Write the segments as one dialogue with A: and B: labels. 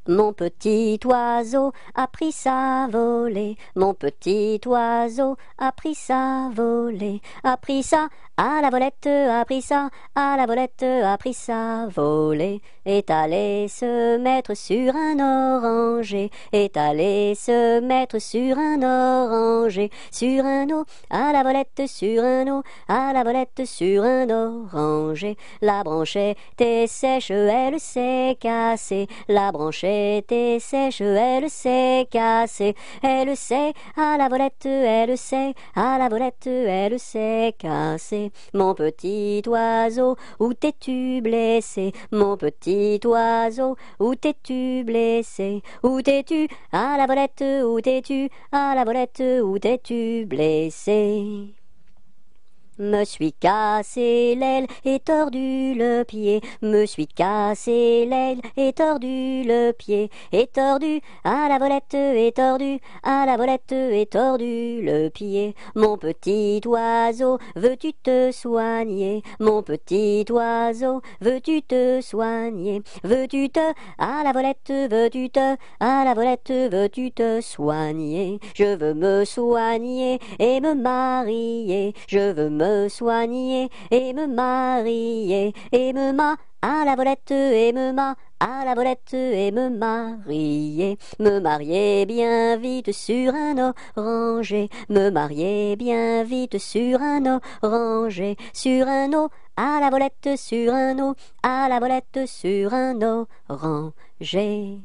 A: Mon petit oiseau a pris sa volée, mon petit oiseau a pris sa volée, a pris ça à la volette, a pris ça à la volette, a pris sa volée, est allé se mettre sur un oranger, est allé se mettre sur un oranger, sur un eau, à la volette, sur un eau, à la volette, sur un oranger. La branche était sèche, elle s'est cassée, la branche était sèche, elle s'est cassée, elle s'est à la volette, elle s'est à la volette, elle s'est cassée. Mon petit oiseau, où t'es-tu blessé? Mon petit oiseau, où t'es-tu blessé? Où t'es-tu à la volette? Où t'es-tu à la volette? Où t'es-tu blessé? Me suis cassé l'aile et tordu le pied, me suis cassé l'aile et tordu le pied, et tordu à la volette, et tordu à la volette, et tordu le pied. Mon petit oiseau, veux-tu te soigner? Mon petit oiseau, veux-tu te soigner? Veux-tu te à la volette, veux-tu te à la volette, veux-tu te soigner? Je veux me soigner et me marier, je veux me soigner et me marier et me à la volette et me à la volette et me marier bien vite sur un oranger, me marier bien vite sur un oranger, sur un eau à la volette, sur un eau à la volette, sur un oranger.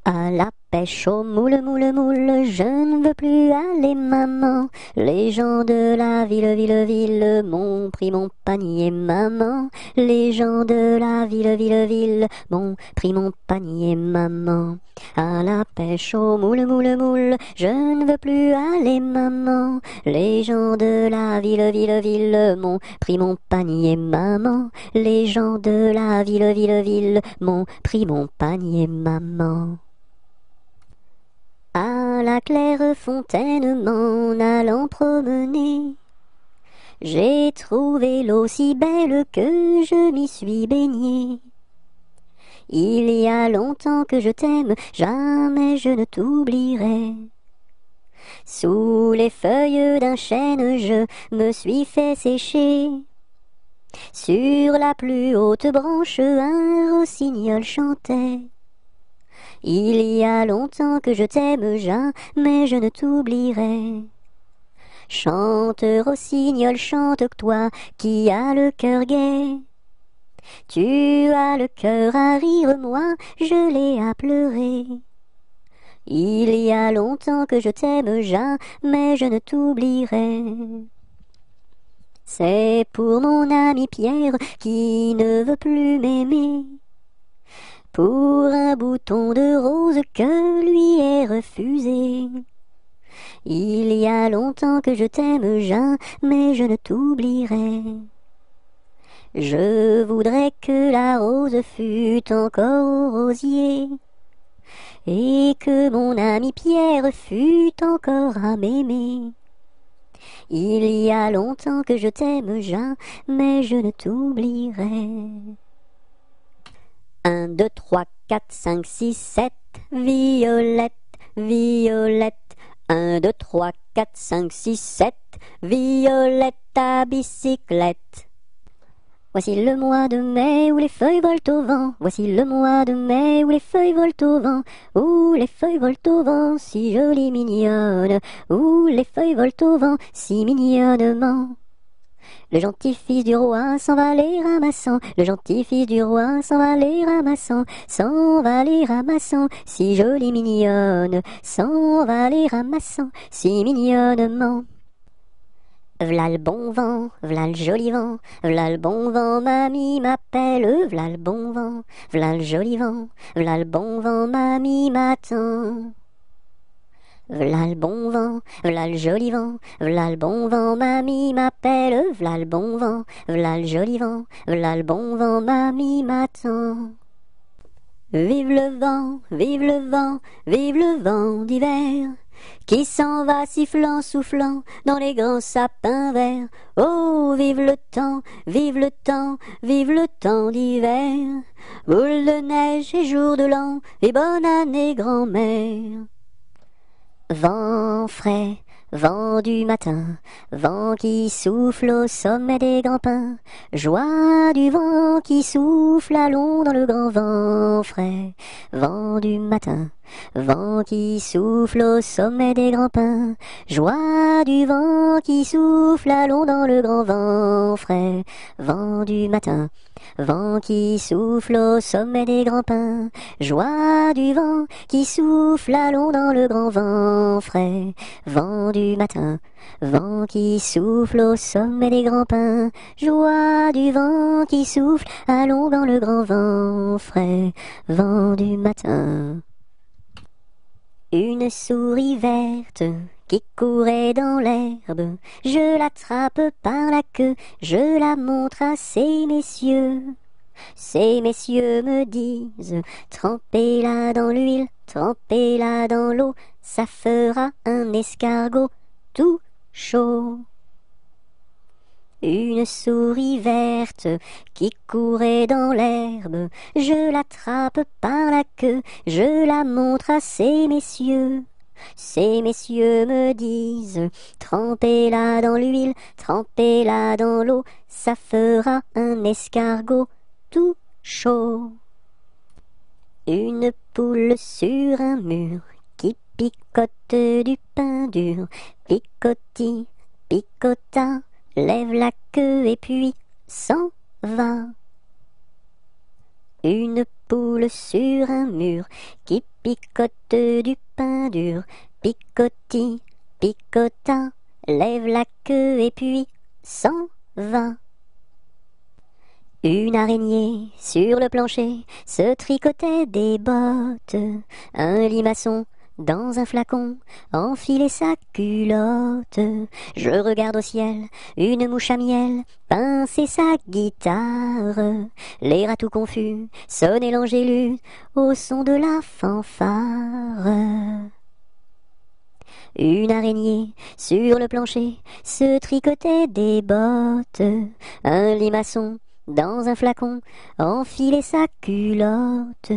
A: À la pêche au moule, moule, moule, je ne veux plus aller, maman. Les gens de la ville m'ont pris mon panier, maman. Les gens de la ville m'ont pris mon panier, maman. À la pêche au moule, moule, moule, je ne veux plus aller, maman. Les gens de la ville m'ont pris mon panier, maman. Les gens de la ville m'ont pris mon panier, maman. À la claire fontaine m'en allant promener, j'ai trouvé l'eau si belle que je m'y suis baignée. Il y a longtemps que je t'aime, jamais je ne t'oublierai. Sous les feuilles d'un chêne je me suis fait sécher. Sur la plus haute branche un rossignol chantait. Il y a longtemps que je t'aime, jamais je ne t'oublierai. Chante, rossignol, chante, toi qui as le cœur gai. Tu as le cœur à rire, moi je l'ai à pleurer. Il y a longtemps que je t'aime, jamais je ne t'oublierai. C'est pour mon ami Pierre qui ne veut plus m'aimer, pour un bouton de rose que lui est refusé. Il y a longtemps que je t'aime, jamais je ne t'oublierai. Je voudrais que la rose fût encore au rosier, et que mon ami Pierre fût encore à m'aimer. Il y a longtemps que je t'aime, jamais je ne t'oublierai. 1, 2, 3, 4, 5, 6, 7, violette, violette. 1, 2, 3, 4, 5, 6, 7, violette à bicyclette. Voici le mois de mai où les feuilles volent au vent. Voici le mois de mai où les feuilles volent au vent. Où les feuilles volent au vent, si jolies mignonnes. Où les feuilles volent au vent, si mignonnement. Le gentil fils du roi s'en va les ramassant, le gentil fils du roi s'en va les ramassant, s'en va les ramassant, si jolie mignonne, s'en va les ramassant, si mignonnement. V'là le bon vent, v'là le joli vent, v'là le bon vent, mamie m'appelle, v'là le bon vent, v'là le joli vent, v'là le bon vent, mamie m'attend. V'là le bon vent, v'là le joli vent, v'là le bon vent, mamie m'appelle, v'là le bon vent, v'là le joli vent, v'là le bon vent, mamie m'attend. Vive le vent, vive le vent, vive le vent d'hiver, qui s'en va sifflant, soufflant dans les grands sapins verts. Oh, vive le temps, vive le temps, vive le temps d'hiver. Boule de neige et jour de l'an, et bonne année grand-mère. Vent frais, vent du matin, vent qui souffle au sommet des grands pins, joie du vent qui souffle, allons dans le grand vent frais. Vent du matin, vent qui souffle au sommet des grands pins, joie du vent qui souffle, allons dans le grand vent frais. Vent du matin, vent qui souffle au sommet des grands pins, joie du vent qui souffle, allons dans le grand vent frais. Vent du matin, vent qui souffle au sommet des grands pins, joie du vent qui souffle, allons dans le grand vent frais. Vent du matin. Une souris verte qui courait dans l'herbe, je l'attrape par la queue, je la montre à ces messieurs. Ces messieurs me disent, trempez-la dans l'huile, trempez-la dans l'eau, ça fera un escargot tout chaud. Une souris verte qui courait dans l'herbe, je l'attrape par la queue, je la montre à ces messieurs. Ces messieurs me disent, trempez-la dans l'huile, trempez-la dans l'eau, ça fera un escargot tout chaud. Une poule sur un mur qui picote du pain dur, picotis, picota, lève la queue et puis s'en va. Une poule sur un mur qui picote du pain dur, picotis, picota, lève la queue et puis s'en va. Une araignée sur le plancher se tricotait des bottes, un limaçon dans un flacon enfilait sa culotte. Je regarde au ciel, une mouche à miel pincer sa guitare. Les rats tout confus sonnaient l'angélus au son de la fanfare. Une araignée sur le plancher se tricotait des bottes, un limaçon dans un flacon enfilait sa culotte.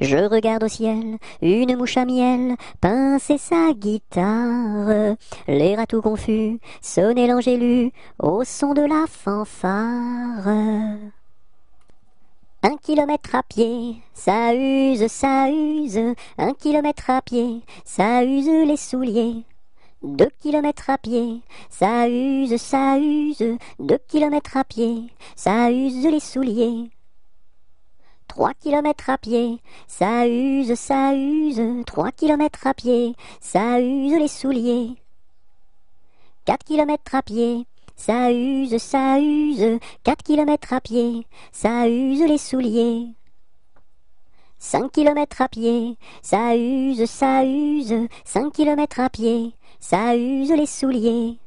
A: Je regarde au ciel, une mouche à miel pincer sa guitare. Les rats tout confus sonnaient l'angélus au son de la fanfare. 1 kilomètre à pied, ça use, ça use. 1 kilomètre à pied, ça use les souliers. 2 kilomètres à pied, ça use, ça use. 2 kilomètres à pied, ça use les souliers. 3 kilomètres à pied, ça use, ça use. 3 kilomètres à pied, ça use les souliers. 4 kilomètres à pied, ça use, ça use. 4 kilomètres à pied, ça use les souliers. 5 kilomètres à pied, ça use, ça use. 5 kilomètres à pied, ça use les souliers.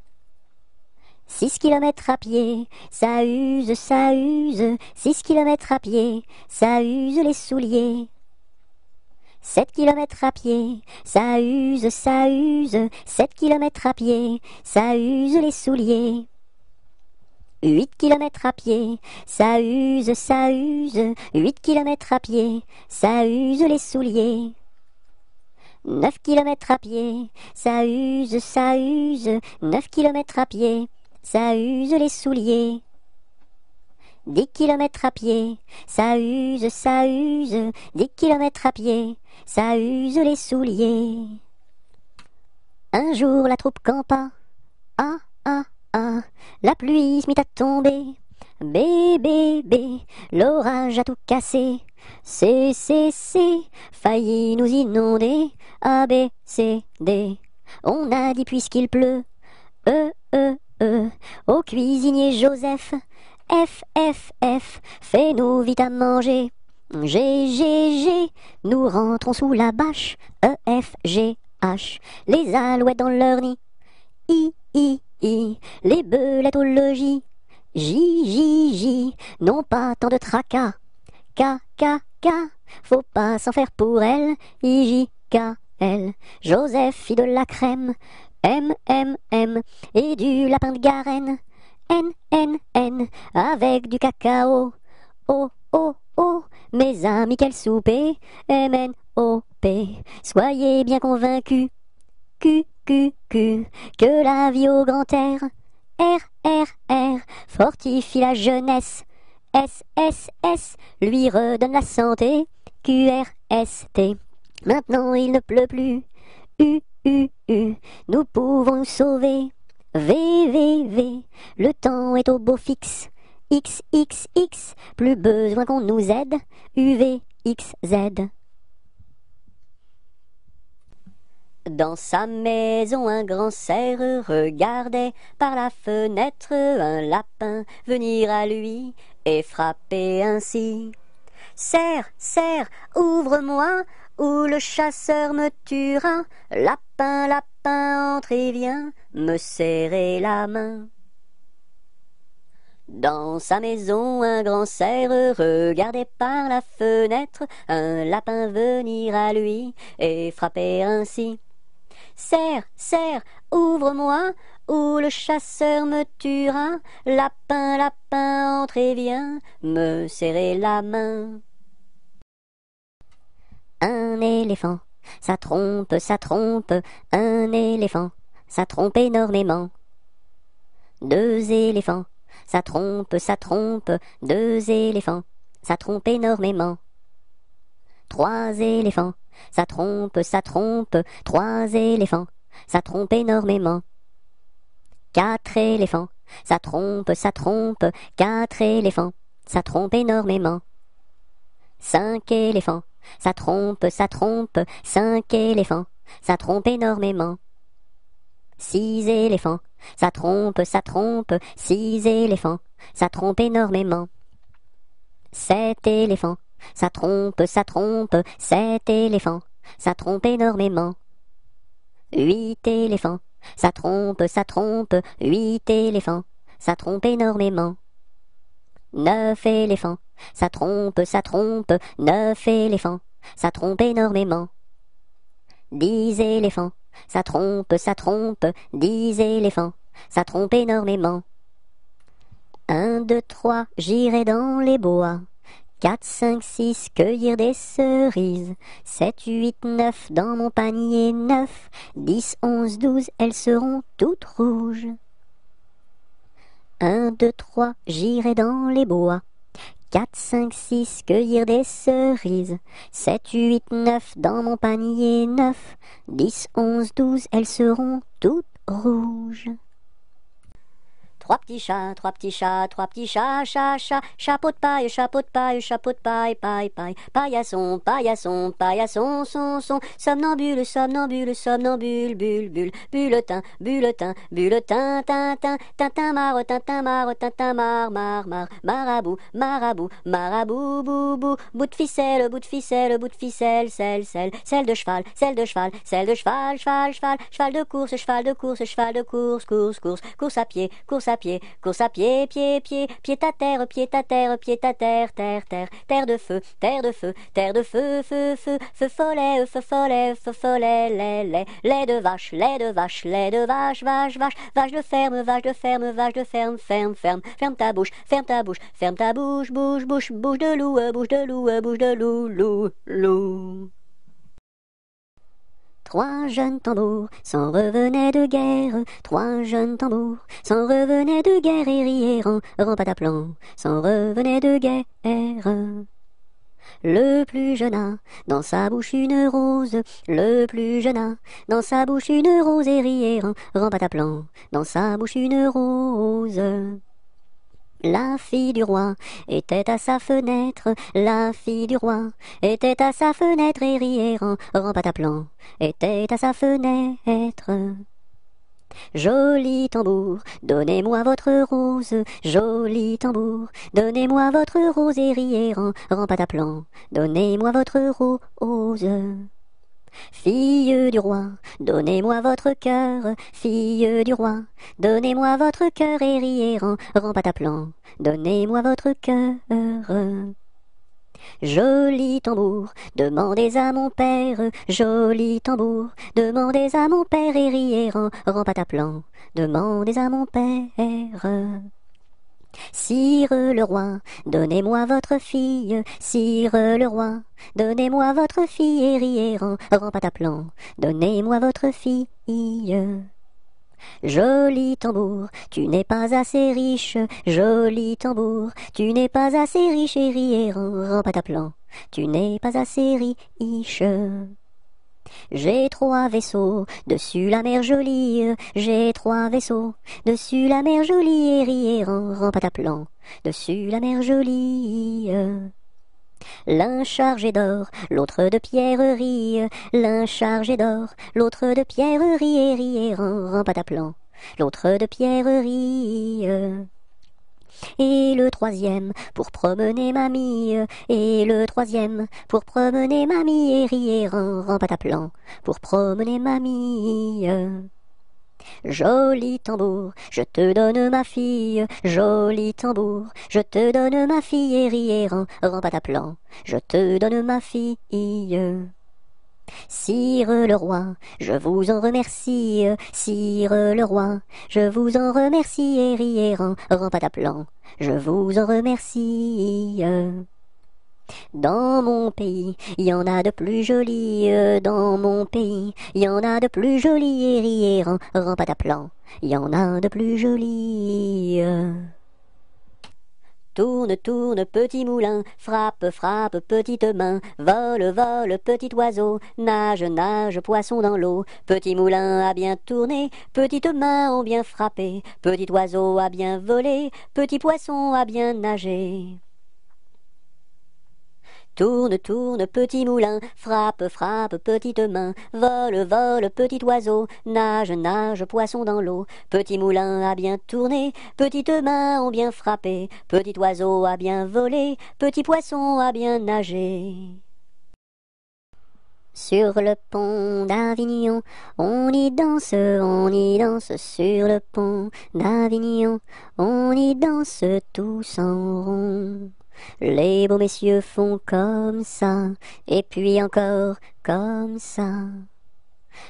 A: 6 kilomètres à pied, ça use, ça use. 6 kilomètres à pied, ça use les souliers. 7 kilomètres à pied, ça use, ça use. 7 kilomètres à pied, ça use les souliers. 8 kilomètres à pied, ça use, ça use. 8 kilomètres à pied, ça use les souliers. 9 kilomètres à pied, ça use, ça use. 9 kilomètres à pied, ça use les souliers. 10 kilomètres à pied, ça use, ça use. 10 kilomètres à pied, ça use les souliers. Un jour la troupe campa, ah, ah, ah, la pluie se mit à tomber. Bé, bé, bé, l'orage a tout cassé. C, failli nous inonder. A, B, C, D. On a dit puisqu'il pleut. Au cuisinier Joseph. F, F, F, fais-nous vite à manger. G, G, G, nous rentrons sous la bâche. E, F, G, H, les alouettes dans leur nid. I, les belettes au logis. J, non pas tant de tracas. K, faut pas s'en faire pour elle. I, J, K, L. Joseph fit de la crème, M, M, M, et du lapin de Garenne, N, N, N, avec du cacao, O, O, O, mes amis, quel souper, M, N, O, P, soyez bien convaincus, Q, Q, Q, que la vie au grand air, R, R, R, fortifie la jeunesse, S, S, S, lui redonne la santé, Q, R, S, T. Maintenant il ne pleut plus, U, U, U, nous pouvons nous sauver, V, V, V, le temps est au beau fixe, X, X, X, plus besoin qu'on nous aide, U, V, X, Z. Dans sa maison un grand cerf regardait par la fenêtre un lapin venir à lui et frapper ainsi. Cerf, cerf, ouvre-moi, ou le chasseur me tuera. Lapin, lapin, entre et viens me serrer la main. Dans sa maison un grand cerf regardait par la fenêtre un lapin venir à lui et frapper ainsi. Cerf, cerf, ouvre-moi, ou le chasseur me tuera. Lapin, lapin, entre et viens me serrer la main. Un éléphant, ça trompe, un éléphant, ça trompe énormément. Deux éléphants, ça trompe, deux éléphants, ça trompe énormément. Trois éléphants, ça trompe, trois éléphants, ça trompe énormément. Quatre éléphants, ça trompe, quatre éléphants, ça trompe énormément. Cinq éléphants, ça trompe, cinq éléphants, ça trompe énormément. Six éléphants, ça trompe, six éléphants, ça trompe énormément. Sept éléphants, ça trompe, sept éléphants, ça trompe énormément. Huit éléphants, ça trompe, huit éléphants, ça trompe énormément. Neuf éléphants, ça trompe, neuf éléphants, ça trompe énormément. 10 éléphants, ça trompe, 10 éléphants, ça trompe énormément. 1, 2, 3, j'irai dans les bois. 4, 5, 6, cueillir des cerises. 7, 8, 9, dans mon panier 9. 10, 11, 12, elles seront toutes rouges. 1, 2, 3, j'irai dans les bois. 4, 5, 6, cueillir des cerises. 7, 8, 9, dans mon panier 9. 10, 11, 12, elles seront toutes rouges. Trois petits chats, chat, chat, chapeau de paille, paille, paillasson, son, somnambule, bulletin, tintin, marabout, boubou, bout de ficelle, selle de cheval, cheval de course à pied, pied à terre, terre de feu, feu follet, lait de vache, vache de ferme, ferme ta bouche, bouche de loup. Trois jeunes tambours s'en revenaient de guerre. Trois jeunes tambours s'en revenaient de guerre et riaient pataplan, s'en revenaient de guerre. Le plus jeune a dans sa bouche une rose. Le plus jeune a dans sa bouche une rose et riait pataplan, dans sa bouche une rose. La fille du roi était à sa fenêtre, la fille du roi était à sa fenêtre et riait pataplan, était à sa fenêtre. Joli tambour, donnez-moi votre rose, joli tambour, donnez-moi votre rose et riait pataplan, donnez-moi votre rose. Fille du roi, donnez-moi votre cœur, fille du roi, donnez-moi votre cœur et riez pataplan, donnez-moi votre cœur. Joli tambour, demandez à mon père, joli tambour, demandez à mon père et riez ran pataplan, demandez à mon père. Sire le roi, donnez-moi votre fille, sire le roi, donnez-moi votre fille et riez ran pataplan, donnez-moi votre fille. Joli tambour, tu n'es pas assez riche, joli tambour, tu n'es pas assez riche et riez ran pataplan, tu n'es pas assez riche. J'ai 3 vaisseaux, dessus la mer jolie, j'ai 3 vaisseaux, dessus la mer jolie et riez ran pataplan, dessus la mer jolie. L'un chargé d'or, l'autre de pierreries, l'un chargé d'or, l'autre de pierreries et riez ran pataplan, l'autre de pierreries. Et le troisième pour promener mamie, et le troisième pour promener mamie et riez ran pataplan, pour promener mamie. Joli tambour, je te donne ma fille, joli tambour, je te donne ma fille et riez ran pataplan, je te donne ma fille. Sire le roi, je vous en remercie, sire le roi, je vous en remercie et riez ran pataplan, je vous en remercie. Dans mon pays, il y en a de plus jolis, dans mon pays, il y en a de plus jolis et riez ran pataplan, il y en a de plus jolis. Tourne, tourne, petit moulin, frappe, frappe, petite main, vole, vole, petit oiseau, nage, nage, poisson dans l'eau. Petit moulin a bien tourné, petites mains ont bien frappé, petit oiseau a bien volé, petit poisson a bien nagé. Tourne, tourne, petit moulin, frappe, frappe, petite main, vole, vole, petit oiseau, nage, nage, poisson dans l'eau. Petit moulin a bien tourné, petites mains ont bien frappé, petit oiseau a bien volé, petit poisson a bien nagé. Sur le pont d'Avignon, on y danse sur le pont d'Avignon, on y danse tous en rond. Les beaux messieurs font comme ça, et puis encore comme ça.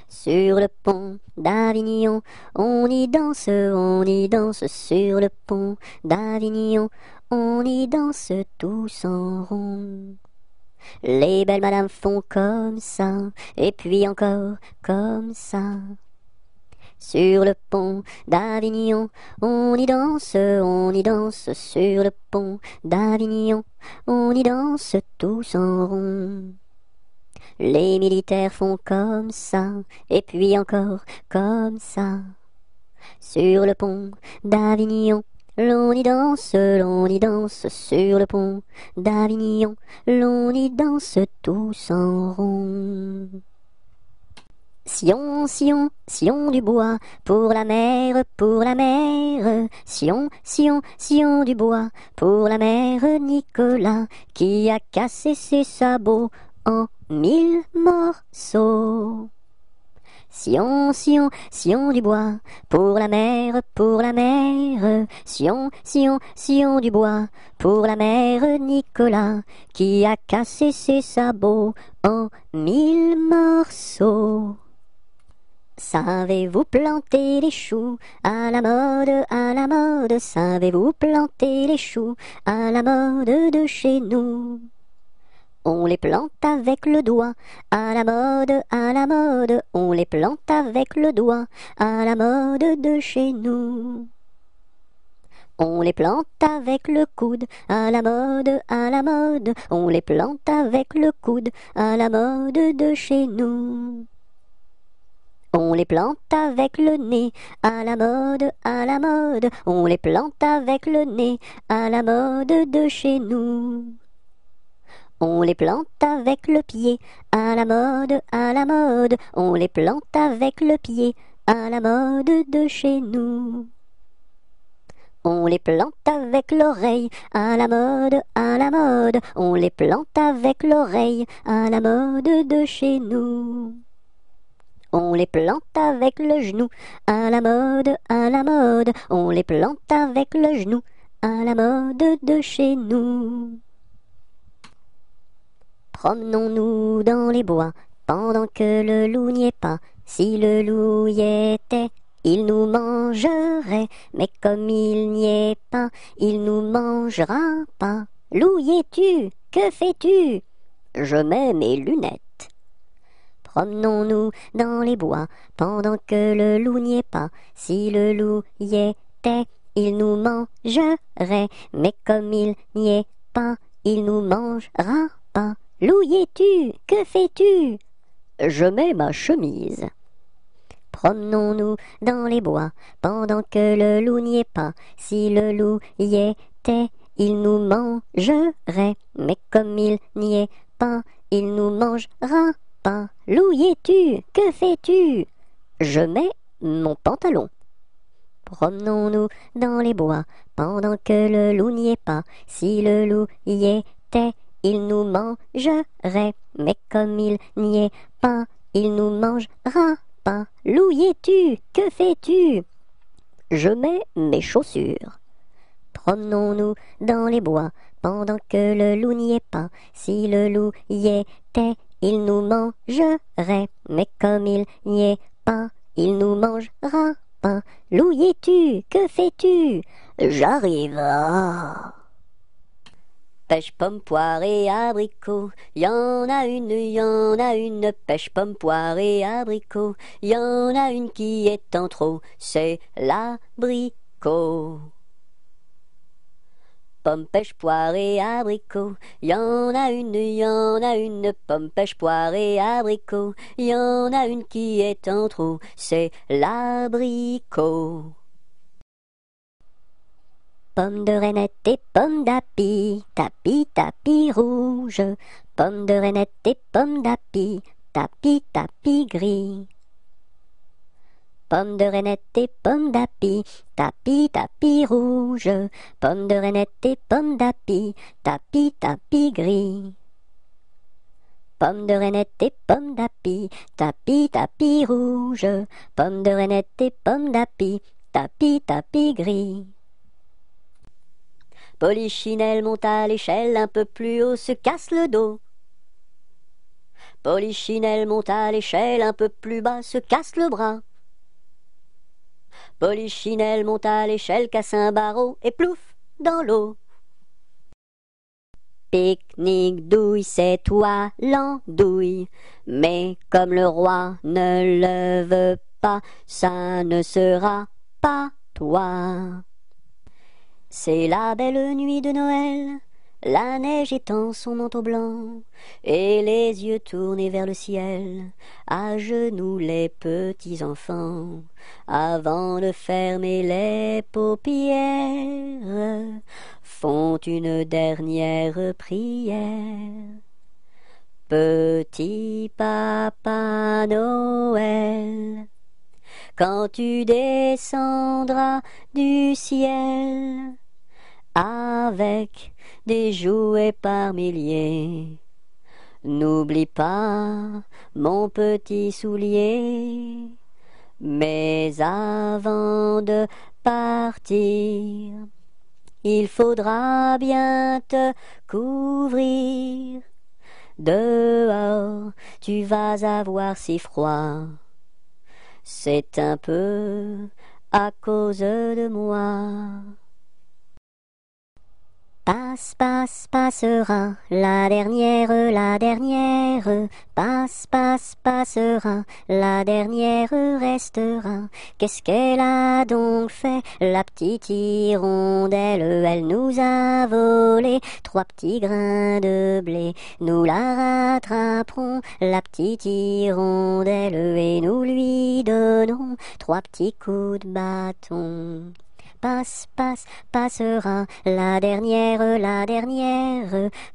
A: Sur le pont d'Avignon, on y danse sur le pont d'Avignon, on y danse tous en rond. Les belles madames font comme ça, et puis encore comme ça. Sur le pont d'Avignon, on y danse sur le pont d'Avignon, on y danse tous en rond. Les militaires font comme ça, et puis encore comme ça. Sur le pont d'Avignon, l'on y danse sur le pont d'Avignon, l'on y danse tous en rond. Sion, Sion, Sion du bois, pour la mer, Sion, Sion, Sion du bois, pour la mère Nicolas, qui a cassé ses sabots en 1000 morceaux. Sion, Sion, Sion du bois, pour la mer, Sion, Sion, Sion du bois, pour la mère Nicolas, qui a cassé ses sabots en 1000 morceaux. Savez-vous planter les choux à la mode, savez-vous planter les choux à la mode de chez nous? On les plante avec le doigt, à la mode, on les plante avec le doigt, à la mode de chez nous. On les plante avec le coude, à la mode, on les plante avec le coude, à la mode de chez nous. On les plante avec le nez, à la mode, on les plante avec le nez, à la mode de chez nous. On les plante avec le pied, à la mode, on les plante avec le pied, à la mode de chez nous. On les plante avec l'oreille, à la mode, on les plante avec l'oreille, à la mode de chez nous. On les plante avec le genou, à la mode, on les plante avec le genou, à la mode de chez nous. Promenons-nous dans les bois, pendant que le loup n'y est pas. Si le loup y était, il nous mangerait, mais comme il n'y est pas, il nous mangera pas. Loup, y es-tu? Que fais-tu? Je mets mes lunettes. Promenons-nous dans les bois, pendant que le loup n'y est pas. Si le loup y était, il nous mangerait, mais comme il n'y est pas, il nous mangera pas. Loup, y es-tu? Que fais-tu? Je mets ma chemise. Promenons-nous dans les bois, pendant que le loup n'y est pas. Si le loup y était, il nous mangerait, mais comme il n'y est pas, il nous mangera pas. Loup, y es-tu? Que fais-tu? Je mets mon pantalon. Promenons-nous dans les bois, pendant que le loup n'y est pas. Si le loup y était, il nous mangerait, mais comme il n'y est pas, il nous mangera pas. Loup, y es-tu? Que fais-tu? Je mets mes chaussures. Promenons-nous dans les bois, pendant que le loup n'y est pas. Si le loup y était, il nous mangerait, mais comme il n'y est pas, il nous mangera pas. Loup, y es-tu? Que fais-tu? J'arrive. Ah. Pêche, pomme, poire et abricot, y en a une, pêche, pomme, poire et abricot, y en a une qui est en trop, c'est l'abricot. Pomme, pêche, poire et abricot, y en a une, pomme, pêche, poire et abricot, y en a une qui est en trop, c'est l'abricot. Pomme de reinette et pomme d'api, tapis, tapis rouge. Pomme de reinette et pomme d'api, tapis, tapis gris. Pomme de reinette et pomme d'api, tapis, tapis rouge. Pomme de reinette et pomme d'api, tapis, tapis gris. Pomme de reinette et pomme d'api, tapis, tapis rouge. Pomme de reinette et pomme d'api, tapis, tapis gris. Polichinelle monte à l'échelle, un peu plus haut se casse le dos. Polichinelle monte à l'échelle, un peu plus bas se casse le bras. Polichinelle monte à l'échelle, casse un barreau et plouf dans l'eau. Pique-nique douille, c'est toi l'andouille, mais comme le roi ne le veut pas, ça ne sera pas toi. C'est la belle nuit de Noël, la neige étend son manteau blanc, et les yeux tournés vers le ciel, à genoux les petits enfants, avant de fermer les paupières, font une dernière prière. Petit Papa Noël, quand tu descendras du ciel, avec des jouets par milliers, n'oublie pas mon petit soulier. Mais avant de partir, il faudra bien te couvrir. Dehors, tu vas avoir si froid. C'est un peu à cause de moi. Passe, passe, passera, la dernière, passe, passe, passera, la dernière restera. Qu'est-ce qu'elle a donc fait, la petite hirondelle? Elle nous a volé 3 petits grains de blé. Nous la rattraperons, la petite hirondelle, et nous lui donnerons 3 petits coups de bâton. Passe, passe, passera, la dernière,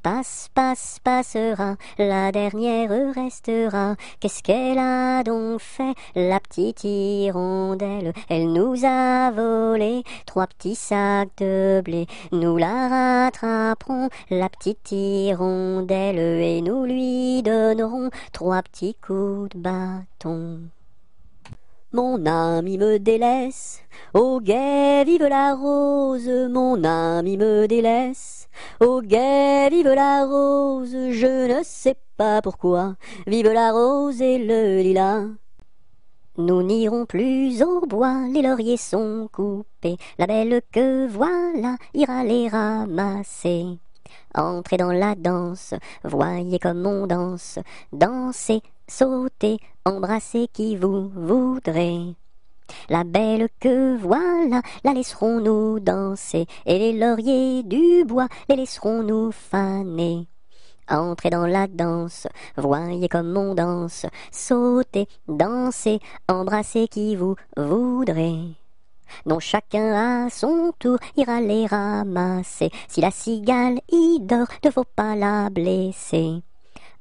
A: passe, passe, passera, la dernière restera. Qu'est-ce qu'elle a donc fait, la petite hirondelle? Elle nous a volé 3 petits sacs de blé. Nous la rattraperons, la petite hirondelle, et nous lui donnerons 3 petits coups de bâton. Mon ami me délaisse, au guet vive la rose, mon ami me délaisse, Au guet, vive la rose, je ne sais pas pourquoi, vive la rose et le lilas. Nous n'irons plus au bois, les lauriers sont coupés, la belle que voilà ira les ramasser. Entrez dans la danse, voyez comme on danse, dansez, sautez, embrassez qui vous voudrez. La belle que voilà, la laisserons-nous danser, et les lauriers du bois, les laisserons-nous faner. Entrez dans la danse, voyez comme on danse, sautez, dansez, embrassez qui vous voudrez. Non, chacun à son tour ira les ramasser, si la cigale y dort, ne faut pas la blesser.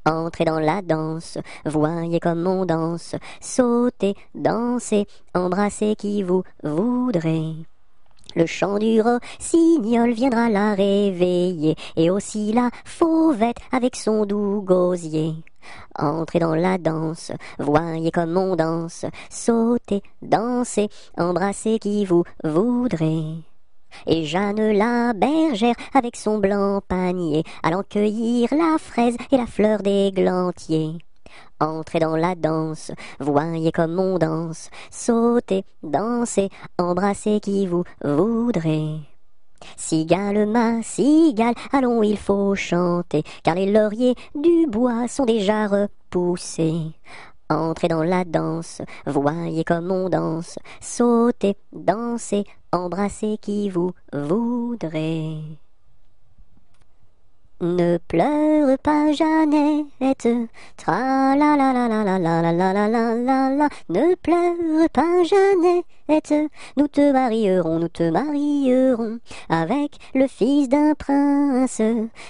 A: Entrez dans la danse, voyez comme on danse, sautez, dansez, embrassez qui vous voudrez. Le chant du rossignol viendra la réveiller, et aussi la fauvette avec son doux gosier. Entrez dans la danse, voyez comme on danse, sautez, dansez, embrassez qui vous voudrez. Et Jeanne la bergère avec son blanc panier, allant cueillir la fraise et la fleur d'églantier. Entrez dans la danse, voyez comme on danse, sautez, dansez, embrassez qui vous voudrez. Cigale, ma cigale, allons, il faut chanter, car les lauriers du bois sont déjà repoussés. Entrez dans la danse, voyez comme on danse, sautez, dansez, embrassez qui vous voudrez. Ne pleure pas, Jeannette, tra la la la la la la la la la la la la. Ne pleure pas, Jeannette, nous te marierons avec le fils d'un prince.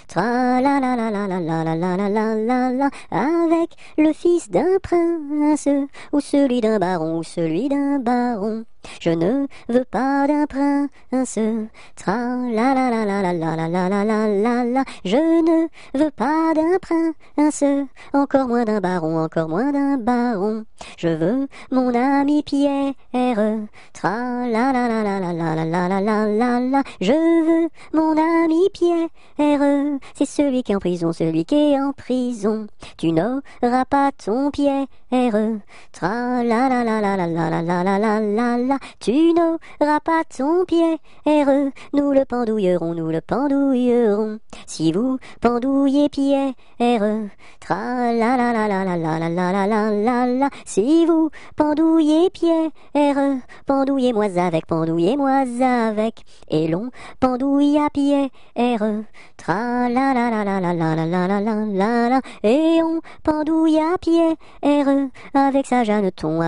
A: Tra la la la la la la la la la la la la. Avec le fils d'un prince, ou celui d'un baron, ou celui d'un baron. Je ne veux pas d'un prince, tra la la la la la la la la la la la la. Je ne veux pas d'un prince, encore moins d'un baron, encore moins d'un baron. Je veux mon ami Pierre, tra la la la la la la la la la la la la. Je veux mon ami Pierre, c'est celui qui est en prison, celui qui est en prison. Tu n'auras pas ton Pierre, tra la la la la la la la la la la la la. Tu n'auras pas ton Pierre, nous le pendouillerons, nous le pendouillerons. Si vous pendouillez Pierre, tra la la la la la la la la la la la la. Si vous pendouillez Pierre, pendouillez-moi avec, et l'on pendouille à Pierre, tra la la la la la la la la la la la la. Et on pendouille à Pierre, avec sa Jeanneton,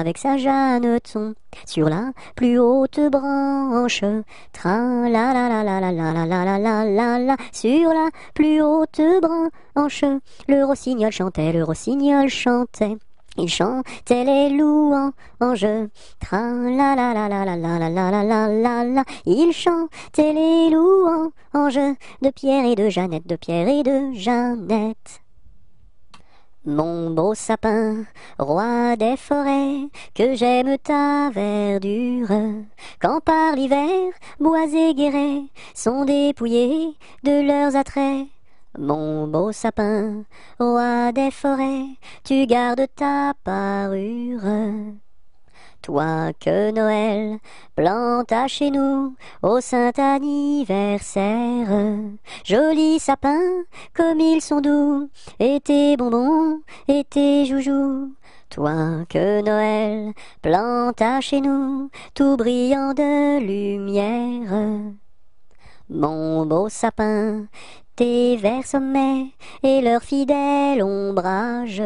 A: sur la plus haute branche, tra la la la la la la la la la la la la. Sur la plus haute branche, le rossignol chantait, il chantait les louanges, tra la la la la la la la la la la la. Il chantait les louanges de Pierre et de Jeannette, Mon beau sapin, roi des forêts, que j'aime ta verdure, quand par l'hiver, bois et guérets sont dépouillés de leurs attraits. Mon beau sapin, roi des forêts, tu gardes ta parure. Toi que Noël planta chez nous au saint anniversaire, jolis sapins comme ils sont doux, et tes bonbons et tes joujoux. Toi que Noël planta chez nous, tout brillant de lumière. Mon beau sapin, tes verts sommets et leur fidèle ombrage,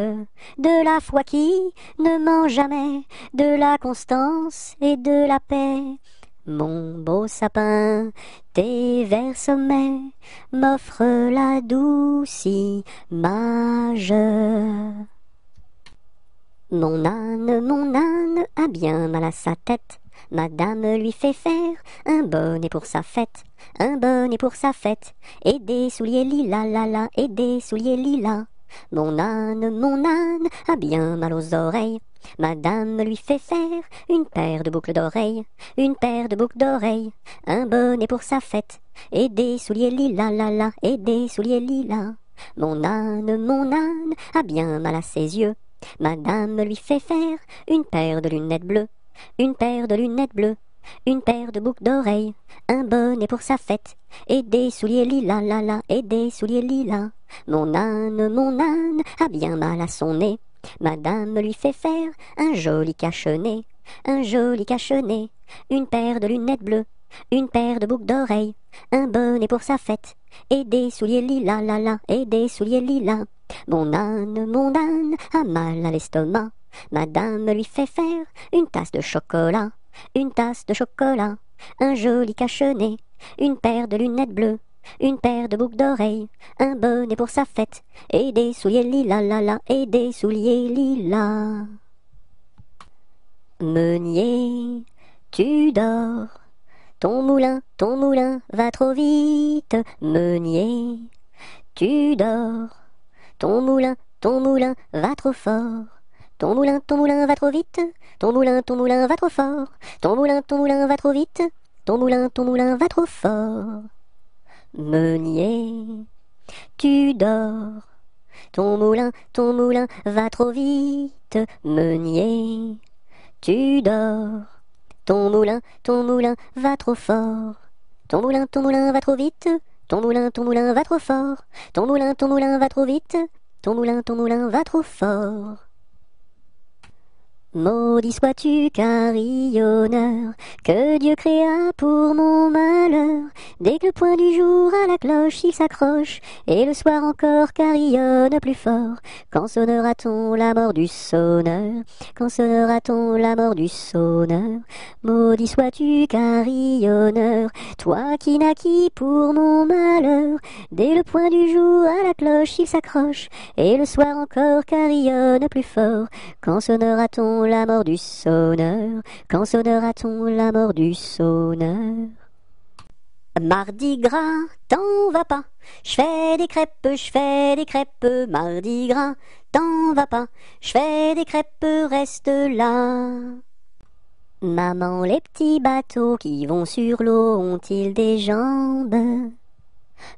A: de la foi qui ne ment jamais, de la constance et de la paix. Mon beau sapin, tes verts sommets m'offrent la douce image. Mon âne a bien mal à sa tête. Madame lui fait faire un bonnet pour sa fête, et des souliers lilas, et des souliers lilas. Mon âne a bien mal aux oreilles. Madame lui fait faire une paire de boucles d'oreilles, une paire de boucles d'oreilles, un bonnet pour sa fête, et des souliers lilas, la la, et des souliers lilas. Mon âne a bien mal à ses yeux. Madame lui fait faire une paire de lunettes bleues, une paire de lunettes bleues, une paire de boucles d'oreilles, un bonnet pour sa fête, et des souliers lilas, la la, et des souliers lilas. Mon âne a bien mal à son nez. Madame lui fait faire un joli cache-nez, un joli cache-nez, une paire de lunettes bleues, une paire de boucles d'oreilles, un bonnet pour sa fête, et des souliers lilas, la la, et des souliers lilas. Mon âne a mal à l'estomac. Madame lui fait faire une tasse de chocolat, une tasse de chocolat, un joli cache-nez, une paire de lunettes bleues, une paire de boucles d'oreilles, un bonnet pour sa fête, et des souliers lilas, la la, et des souliers lilas. Meunier, tu dors, ton moulin va trop vite. Meunier, tu dors, ton moulin va trop fort. Ton moulin va trop vite, ton moulin va trop fort. Ton moulin va trop vite, ton moulin va trop fort. Meunier, tu dors, ton moulin va trop vite. Meunier, tu dors, ton moulin va trop fort. Ton moulin va trop vite, ton moulin va trop fort. Ton moulin va trop vite, ton moulin va trop fort. Maudit sois-tu, carillonneur, que Dieu créa pour mon malheur. Dès que le point du jour à la cloche il s'accroche, et le soir encore carillonne plus fort. Quand sonnera-t-on la mort du sonneur? Quand sonnera-t-on la mort du sonneur? Maudit sois-tu, carillonneur, toi qui naquis pour mon malheur. Dès le point du jour à la cloche il s'accroche, et le soir encore carillonne plus fort. Quand sonnera-t-on la mort du sonneur? Quand sonnera-t-on la mort du sonneur? Mardi gras, t'en vas pas, je fais des crêpes, Mardi gras, t'en vas pas, je fais des crêpes, reste là. Maman, les petits bateaux qui vont sur l'eau ont-ils des jambes?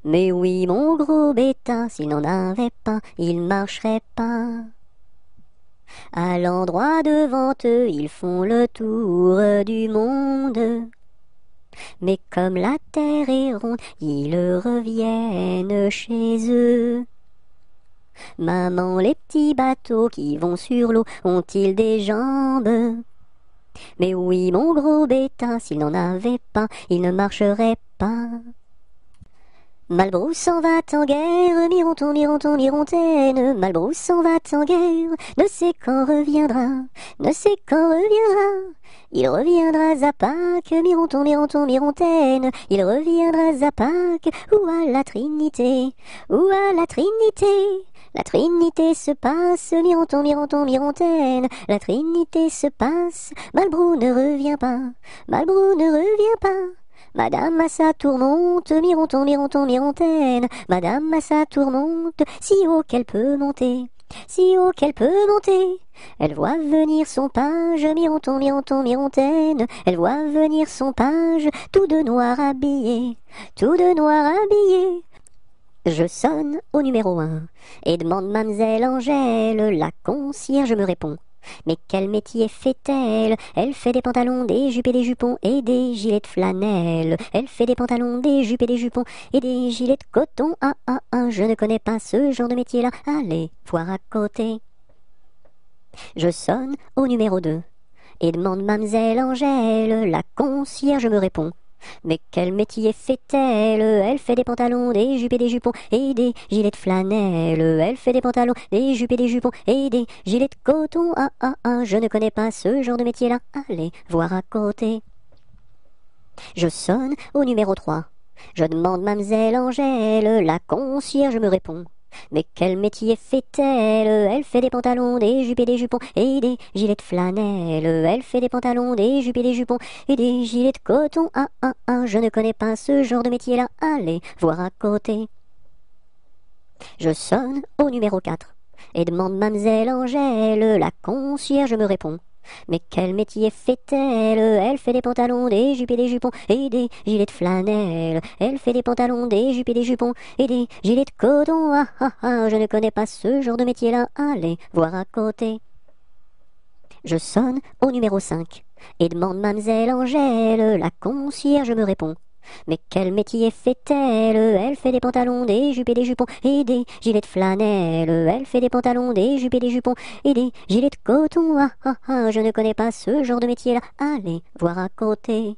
A: Mais oui, mon gros bêta, s'il n'en avait pas, il marcherait pas. À l'endroit devant eux, ils font le tour du monde. Mais comme la terre est ronde, ils reviennent chez eux. Maman, les petits bateaux qui vont sur l'eau ont-ils des jambes? Mais oui, mon gros bêta, s'il n'en avait pas, il ne marcherait pas. Malbrousse s'en va en guerre, Mironton, Mirontaine. Malbrousse s'en va en guerre, ne sait quand reviendra, ne sait quand reviendra. Il reviendra à Pâques, Mironton, Mirontaine. Il reviendra à Pâques, ou à la Trinité, ou à la Trinité. La Trinité se passe, Mironton, Mirontaine. La Trinité se passe, Malbrou ne revient pas, Malbrou ne revient pas. Madame à sa tourmente, Mironton, Mirontaine. Madame à sa tourmente, si haut qu'elle peut monter, si haut qu'elle peut monter. Elle voit venir son page, Mironton, Mirontaine. Elle voit venir son page, tout de noir habillé, tout de noir habillé. Je sonne au numéro 1 et demande Mademoiselle Angèle. La concierge me répond. Mais quel métier fait-elle? Elle fait des pantalons, des jupes et des jupons et des gilets de flanelle. Elle fait des pantalons, des jupes et des jupons et des gilets de coton. Je ne connais pas ce genre de métier-là. Allez, voir à côté. Je sonne au numéro 2 et demande Mademoiselle Angèle. La concierge me répond. Mais quel métier fait-elle? Elle fait des pantalons, des jupes et des jupons et des gilets de flanelle. Elle fait des pantalons, des jupes et des jupons et des gilets de coton. Je ne connais pas ce genre de métier-là. Allez, voir à côté. Je sonne au numéro 3. Je demande Mademoiselle Angèle. La concierge me répond. Mais quel métier fait-elle? Elle fait des pantalons, des jupes et des jupons et des gilets de flanelle. Elle fait des pantalons, des jupes et des jupons et des gilets de coton. Je ne connais pas ce genre de métier-là. Allez, voir à côté. Je sonne au numéro 4 et demande Mademoiselle Angèle, la concierge me répond. Mais quel métier fait-elle? Elle fait des pantalons, des jupes et des jupons et des gilets de flanelle. Elle fait des pantalons, des jupes et des jupons et des gilets de coton. Ah ah ah, je ne connais pas ce genre de métier-là. Allez voir à côté. Je sonne au numéro 5 et demande Mademoiselle Angèle, la concierge me répond. Mais quel métier fait-elle? Elle fait des pantalons, des jupes et des jupons et des gilets de flanelle. Elle fait des pantalons, des jupes et des jupons et des gilets de coton. Ah ah ah, je ne connais pas ce genre de métier-là. Allez voir à côté.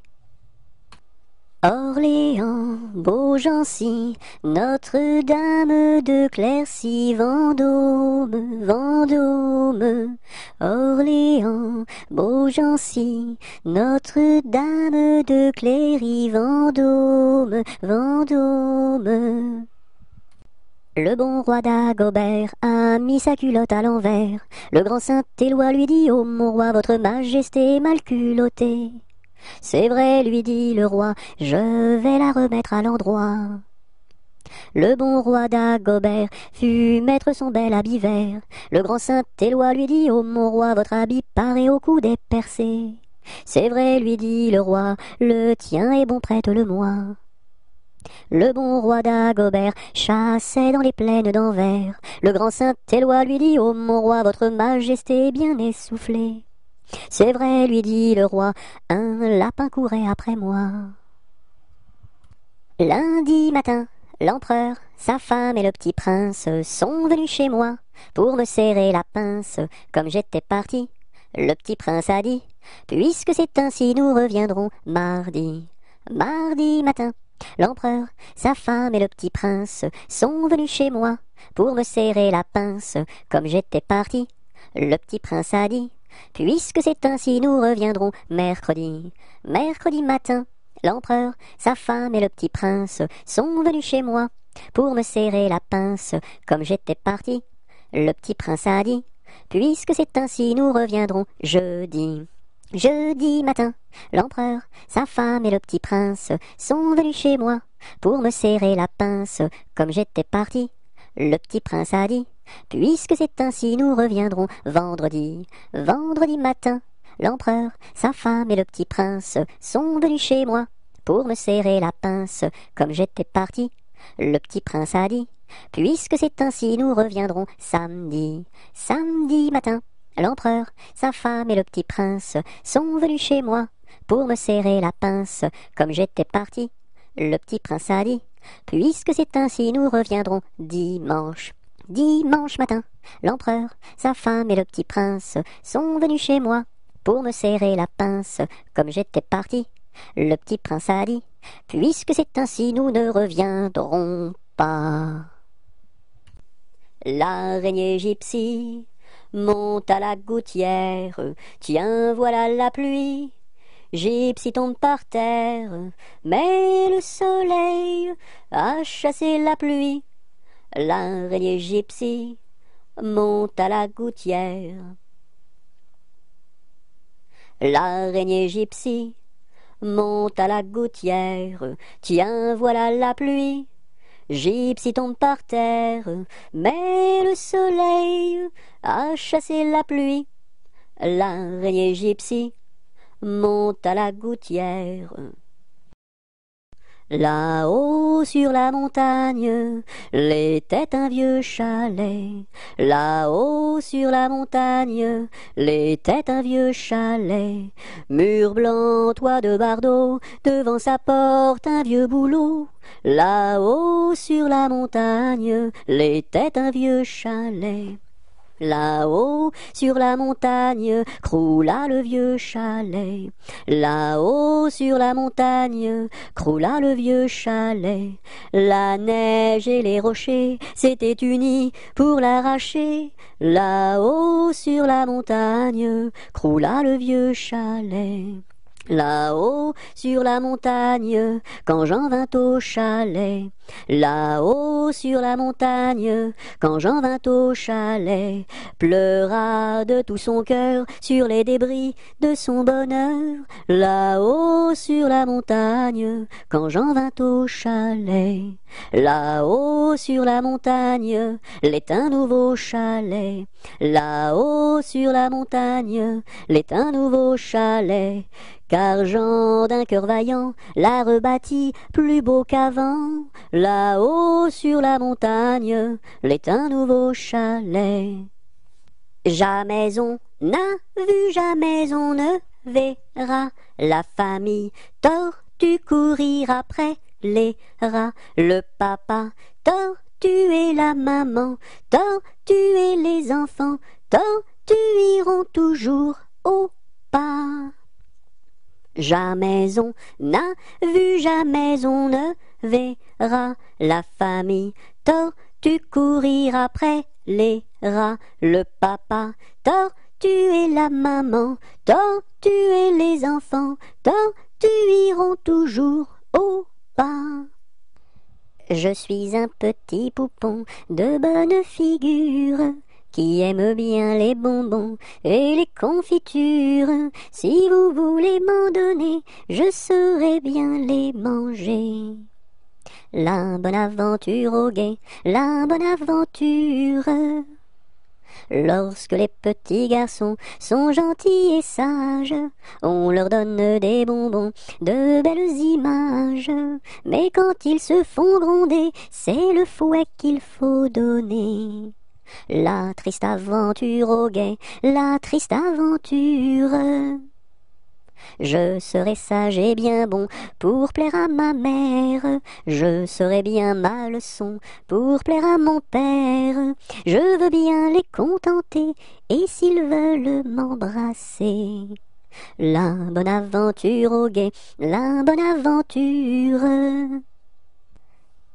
A: Orléans, Beaugency, Notre-Dame de Clercy, Vendôme, Vendôme. Orléans, Beaugency, Notre-Dame de Cléry, Vendôme, Vendôme. Le bon roi d'Agobert a mis sa culotte à l'envers. Le grand Saint-Éloi lui dit: ô mon roi, votre majesté est mal culottée. C'est vrai, lui dit le roi, je vais la remettre à l'endroit. Le bon roi d'Agobert fut mettre son bel habit vert. Le grand Saint-Éloi lui dit: ô mon roi, votre habit paraît au cou des percés. C'est vrai, lui dit le roi, le tien est bon, prête-le-moi. Le bon roi d'Agobert chassait dans les plaines d'Anvers. Le grand Saint-Éloi lui dit: ô mon roi, votre majesté est bien essoufflée. C'est vrai, lui dit le roi, un lapin courait après moi. Lundi matin, l'empereur, sa femme et le petit prince sont venus chez moi pour me serrer la pince. Comme j'étais parti, le petit prince a dit: puisque c'est ainsi, nous reviendrons mardi. Mardi matin, l'empereur, sa femme et le petit prince sont venus chez moi pour me serrer la pince. Comme j'étais parti, le petit prince a dit: puisque c'est ainsi, nous reviendrons mercredi. Mercredi matin, l'empereur, sa femme et le petit prince sont venus chez moi pour me serrer la pince. Comme j'étais parti, le petit prince a dit: puisque c'est ainsi, nous reviendrons jeudi. Jeudi matin, l'empereur, sa femme et le petit prince sont venus chez moi pour me serrer la pince. Comme j'étais parti, le petit prince a dit: puisque c'est ainsi, nous reviendrons vendredi. Vendredi matin, l'empereur, sa femme et le petit prince sont venus chez moi pour me serrer la pince. Comme j'étais parti, le petit prince a dit: puisque c'est ainsi, nous reviendrons samedi. Samedi matin, l'empereur, sa femme et le petit prince sont venus chez moi pour me serrer la pince. Comme j'étais parti, le petit prince a dit: puisque c'est ainsi, nous reviendrons dimanche. Dimanche matin, l'empereur, sa femme et le petit prince sont venus chez moi pour me serrer la pince. Comme j'étais parti, le petit prince a dit: puisque c'est ainsi, nous ne reviendrons pas. L'araignée gypsy monte à la gouttière. Tiens, voilà la pluie. Gypsy tombe par terre, mais le soleil a chassé la pluie. L'araignée gypsy monte à la gouttière. L'araignée gypsy monte à la gouttière. Tiens, voilà la pluie. Gypsy tombe par terre, mais le soleil a chassé la pluie. L'araignée gypsy monte à la gouttière. Là-haut sur la montagne, l'était un vieux chalet. Là-haut sur la montagne, l'était un vieux chalet. Mur blanc, toit de bardeaux, devant sa porte un vieux bouleau. Là-haut sur la montagne, l'était un vieux chalet. Là-haut, sur la montagne, croula le vieux chalet. Là-haut, sur la montagne, croula le vieux chalet. La neige et les rochers s'étaient unis pour l'arracher. Là-haut, sur la montagne, croula le vieux chalet. Là-haut, sur la montagne, quand Jean vint au chalet, Là-haut sur la montagne, quand Jean vint au chalet, pleura de tout son cœur sur les débris de son bonheur. Là-haut sur la montagne, quand Jean vint au chalet, là-haut sur la montagne, l'est un nouveau chalet. Là-haut sur la montagne, l'est un nouveau chalet. Car Jean d'un cœur vaillant l'a rebâti plus beau qu'avant. Là-haut sur la montagne, l'est un nouveau chalet. Jamais on n'a vu, jamais on ne verra la famille tortue courir après les rats. Le papa tortue et la maman tortue et les enfants tortues iront toujours au pas. Jamais on n'a vu, jamais on ne verra la famille tortue courir après les rats. Le papa tortue et la maman tortue et les enfants tortues iront toujours au pas. Je suis un petit poupon de bonne figure qui aime bien les bonbons et les confitures. Si vous voulez m'en donner, je saurai bien les manger. La bonne aventure au guet, la bonne aventure. Lorsque les petits garçons sont gentils et sages, on leur donne des bonbons, de belles images. Mais quand ils se font gronder, c'est le fouet qu'il faut donner. La triste aventure au guet, la triste aventure. Je serai sage et bien bon pour plaire à ma mère. Je serai bien ma leçon pour plaire à mon père. Je veux bien les contenter et s'ils veulent m'embrasser. La bonne aventure au guet, la bonne aventure.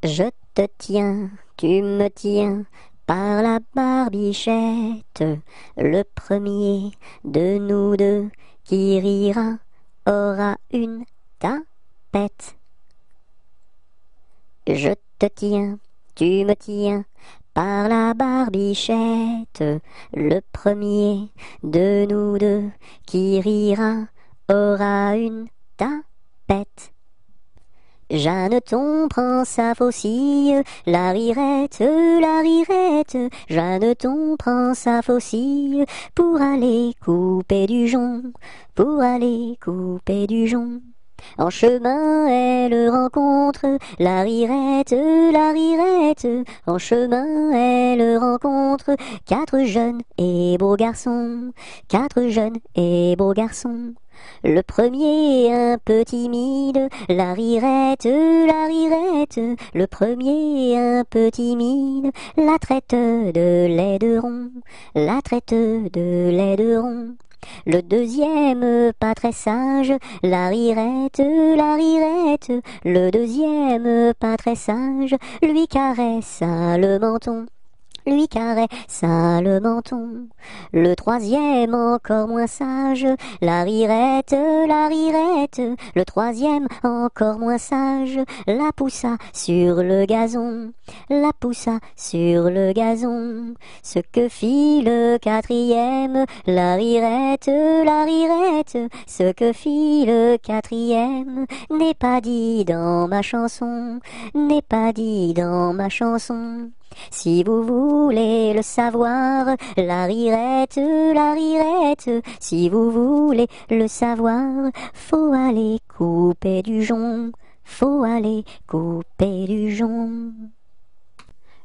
A: Je te tiens, tu me tiens par la barbichette. Le premier de nous deux qui rira aura une tapette. Je te tiens, tu me tiens par la barbichette. Le premier de nous deux qui rira aura une tapette. Jeanneton prend sa faucille, la rirette, Jeanneton prend sa faucille pour aller couper du jonc, pour aller couper du jonc. En chemin, elle rencontre la rirette, en chemin, elle rencontre quatre jeunes et beaux garçons, quatre jeunes et beaux garçons. Le premier un peu timide, la rirette, le premier un peu timide, la traite de laideron, la traite de laideron. Le deuxième pas très sage, la rirette, le deuxième pas très sage, lui caressa le menton, lui caressa le menton. Le troisième encore moins sage, la rirette, le troisième encore moins sage, la poussa sur le gazon, la poussa sur le gazon. Ce que fit le quatrième, la rirette, ce que fit le quatrième n'est pas dit dans ma chanson, n'est pas dit dans ma chanson. Si vous voulez le savoir, la rirette, si vous voulez le savoir, faut aller couper du jonc, faut aller couper du jonc.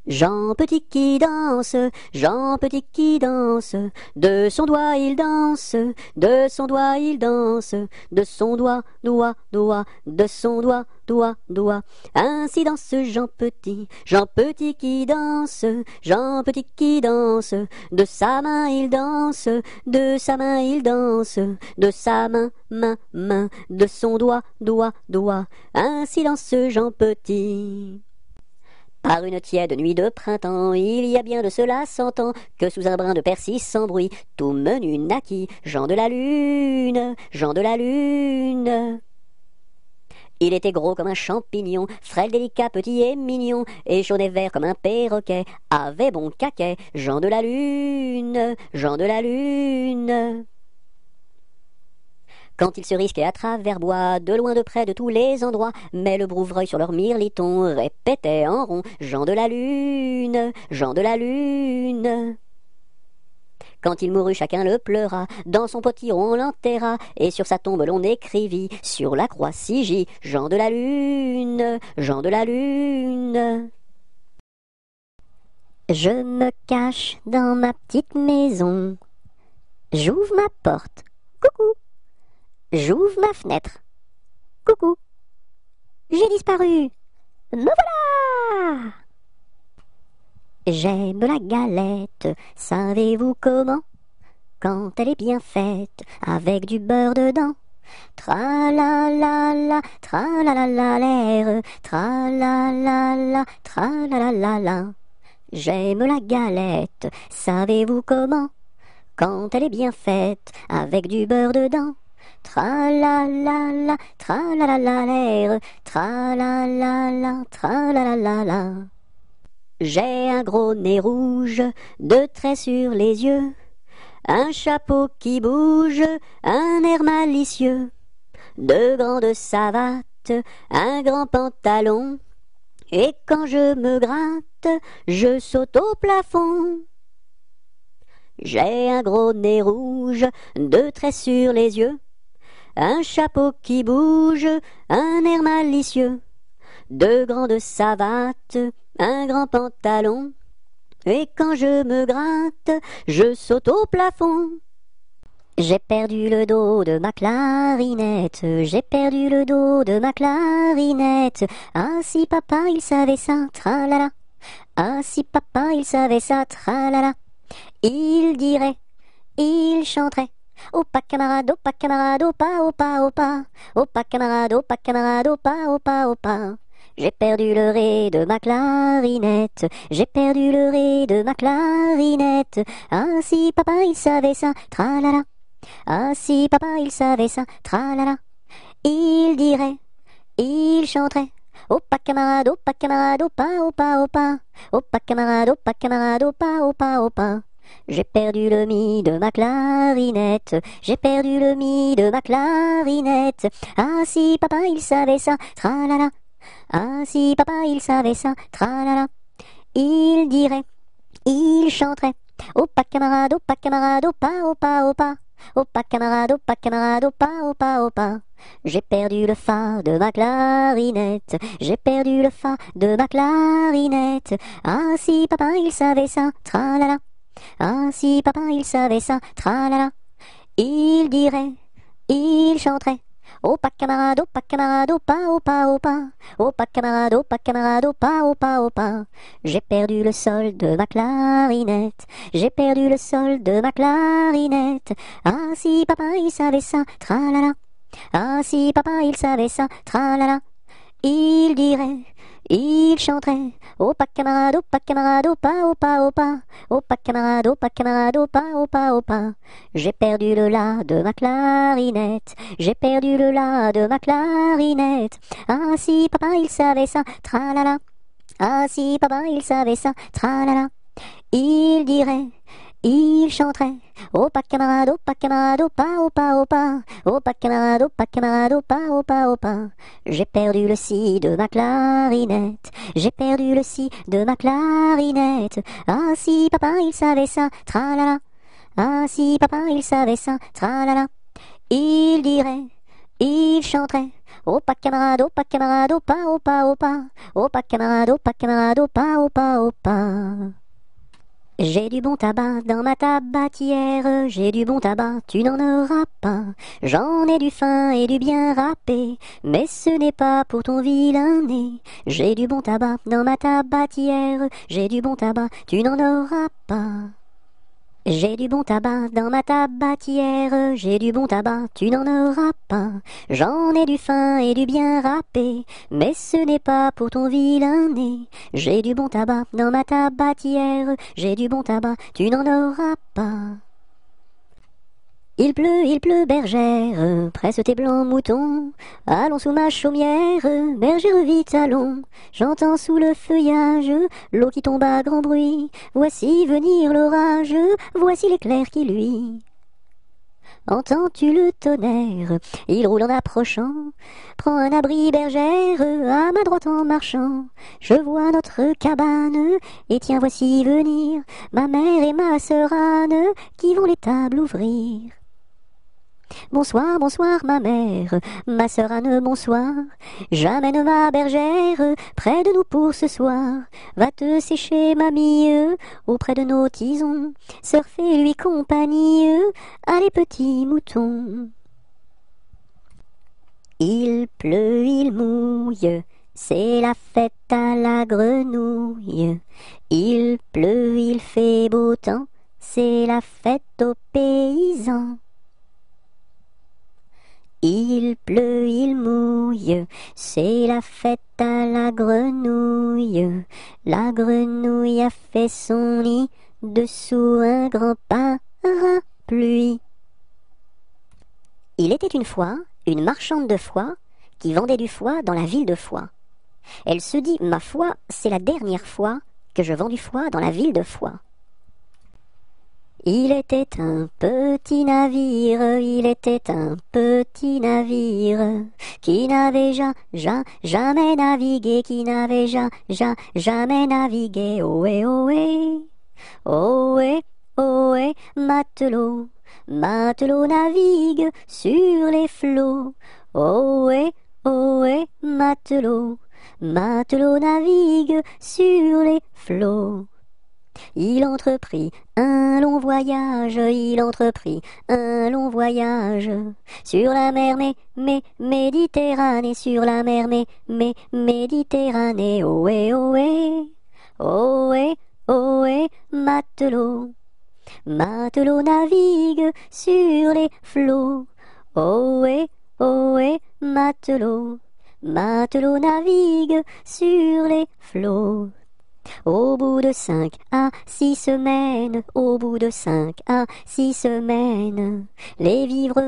A: Jean Petit qui danse, Jean Petit qui danse, de son doigt il danse, de son doigt il danse, de son doigt, doigt, doigt, de son doigt, doigt, doigt. Ainsi danse Jean Petit qui danse, Jean Petit qui danse, de sa main il danse, de sa main il danse, de sa main, main, main, de son doigt, doigt, doigt. Ainsi danse Jean Petit. Par une tiède nuit de printemps, il y a bien de cela 100 ans, que sous un brin de persil sans bruit, tout menu naquit Jean de la Lune, Jean de la Lune. Il était gros comme un champignon, frêle, délicat, petit et mignon, et jaune et vert comme un perroquet, avait bon caquet, Jean de la Lune, Jean de la Lune. Quand ils se risquaient à travers bois, de loin de près de tous les endroits, mais le brouvreuil sur leur mirliton répétait en rond, Jean de la Lune, Jean de la Lune. Quand il mourut, chacun le pleura, dans son potiron on l'enterra, et sur sa tombe l'on écrivit, sur la croix Sigy, Jean de la Lune, Jean de la Lune. Je me cache dans ma petite maison, j'ouvre ma porte, coucou, j'ouvre ma fenêtre, coucou, j'ai disparu, me voilà! J'aime la galette, savez-vous comment? Quand elle est bien faite, avec du beurre dedans. Tra-la-la-la, tra-la-la-la l'air, tra-la-la-la, tra-la-la-la-la. J'aime la galette, savez-vous comment? Quand elle est bien faite, avec du beurre dedans. Tra-la-la-la, tra-la-la-la l'air, tra-la-la-la, tra-la-la-la-la. J'ai un gros nez rouge, deux traits sur les yeux, un chapeau qui bouge, un air malicieux, deux grandes savates, un grand pantalon, et quand je me gratte, je saute au plafond. J'ai un gros nez rouge, deux traits sur les yeux, un chapeau qui bouge, un air malicieux, deux grandes savates, un grand pantalon, et quand je me gratte, je saute au plafond. J'ai perdu le dos de ma clarinette, j'ai perdu le dos de ma clarinette. Ah si papa il savait ça, tralala. Ah si papa il savait ça, tralala. Il dirait, il chanterait. Opa camarade, opa camarade, opa, opa, opa. Opa camarade, opa camarade, opa, opa, opa. J'ai perdu le ré de ma clarinette, j'ai perdu le ré de ma clarinette. Ah si papa il savait ça, tralala. Ah si papa il savait ça, tralala. Il dirait, il chanterait. Opa camarade, opa, opa, opa. Opa camarade, opa, opa, opa. J'ai perdu le mi de ma clarinette, j'ai perdu le mi de ma clarinette. Ah si papa il savait ça, tralala. Ah si papa il savait ça, tralala. Il dirait, il chanterait. Opa camarade, opa, opa, opa. Opa camarade, opa, opa, opa. J'ai perdu le fa de ma clarinette, j'ai perdu le fa de ma clarinette. Ah si papa il savait ça, tralala. Ah si papa il savait ça, tralala. Il dirait, il chanterait. Opa camarade, opa, opa, opa. Opa camarade, opa, opa, opa. J'ai perdu le sol de ma clarinette, j'ai perdu le sol de ma clarinette. Ah si papa il savait ça, tralala. Ah si papa il savait ça, tralala. Il dirait, il chanterait. Opa camarade, opa, opa, opa. Opa camarade, opa, opa, opa. J'ai perdu le la de ma clarinette, j'ai perdu le la de ma clarinette. Ah si papa il savait ça, tralala. Ah si papa il savait ça, tralala. Il dirait, il chanterait. Opa camarade, opa, opa, opa. Opa camarade, opa, opa, opa. J'ai perdu le si de ma clarinette, j'ai perdu le si de ma clarinette. Ah si papa il savait ça, tralala. Ah si papa il savait ça, tralala. Il dirait, il chanterait. Opa camarade, opa, opa, opa. Opa camarade, opa, opa, opa. J'ai du bon tabac dans ma tabatière, j'ai du bon tabac, tu n'en auras pas. J'en ai du fin et du bien râpé, mais ce n'est pas pour ton vilain nez. J'ai du bon tabac dans ma tabatière, j'ai du bon tabac, tu n'en auras pas. J'ai du bon tabac dans ma tabatière, j'ai du bon tabac, tu n'en auras pas. J'en ai du fin et du bien râpé, mais ce n'est pas pour ton vilain nez. J'ai du bon tabac dans ma tabatière, j'ai du bon tabac, tu n'en auras pas. il pleut, bergère, presse tes blancs moutons. Allons sous ma chaumière, bergère vite allons. J'entends sous le feuillage l'eau qui tombe à grand bruit. Voici venir l'orage, voici l'éclair qui luit. Entends-tu le tonnerre? Il roule en approchant. Prends un abri, bergère, à ma droite en marchant. Je vois notre cabane, et tiens voici venir ma mère et ma sœur Anne, qui vont les tables ouvrir. Bonsoir, bonsoir ma mère, ma sœur Anne, bonsoir. J'amène ma bergère près de nous pour ce soir. Va te sécher, mamie, auprès de nos tisons. Sœur, fais-lui compagnie, allez petits moutons. Il pleut, il mouille, c'est la fête à la grenouille. Il pleut, il fait beau temps, c'est la fête aux paysans. Il pleut, il mouille, c'est la fête à la grenouille. La grenouille a fait son nid dessous un grand parapluie. Il était une fois une marchande de foie qui vendait du foie dans la ville de Foix. Elle se dit, ma foi, c'est la dernière fois que je vends du foie dans la ville de Foix. Il était un petit navire, il était un petit navire, qui n'avait jamais navigué, qui n'avait jamais navigué. Ohé, ohé, ohé, ohé, matelot, matelot navigue sur les flots. Ohé, ohé, matelot, matelot navigue sur les flots. Il entreprit un long voyage, il entreprit un long voyage, sur la mer Méditerranée, sur la mer Méditerranée. Ohé, ohé, ohé, ohé, matelot, matelot navigue sur les flots. Ohé, ohé, matelot, matelot navigue sur les flots. Au bout de 5 à 6 semaines, au bout de 5 à 6 semaines, les vivres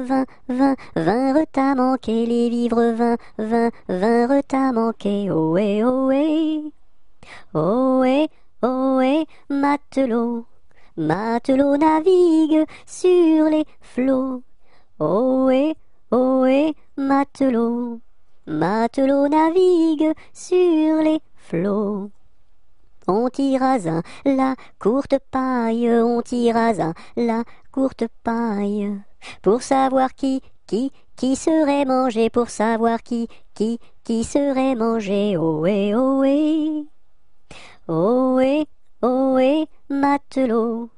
A: vinrent à manquer, les vivres vinrent à manquer. Ohé, ohé, ohé, ohé, matelot, matelot navigue sur les flots. Ohé, ohé, matelot, matelot navigue sur les flots. On tirasa la courte paille, on tirasa la courte paille, pour savoir qui serait mangé, pour savoir qui serait mangé. Ohé, ohé, ohé, ohé, matelot,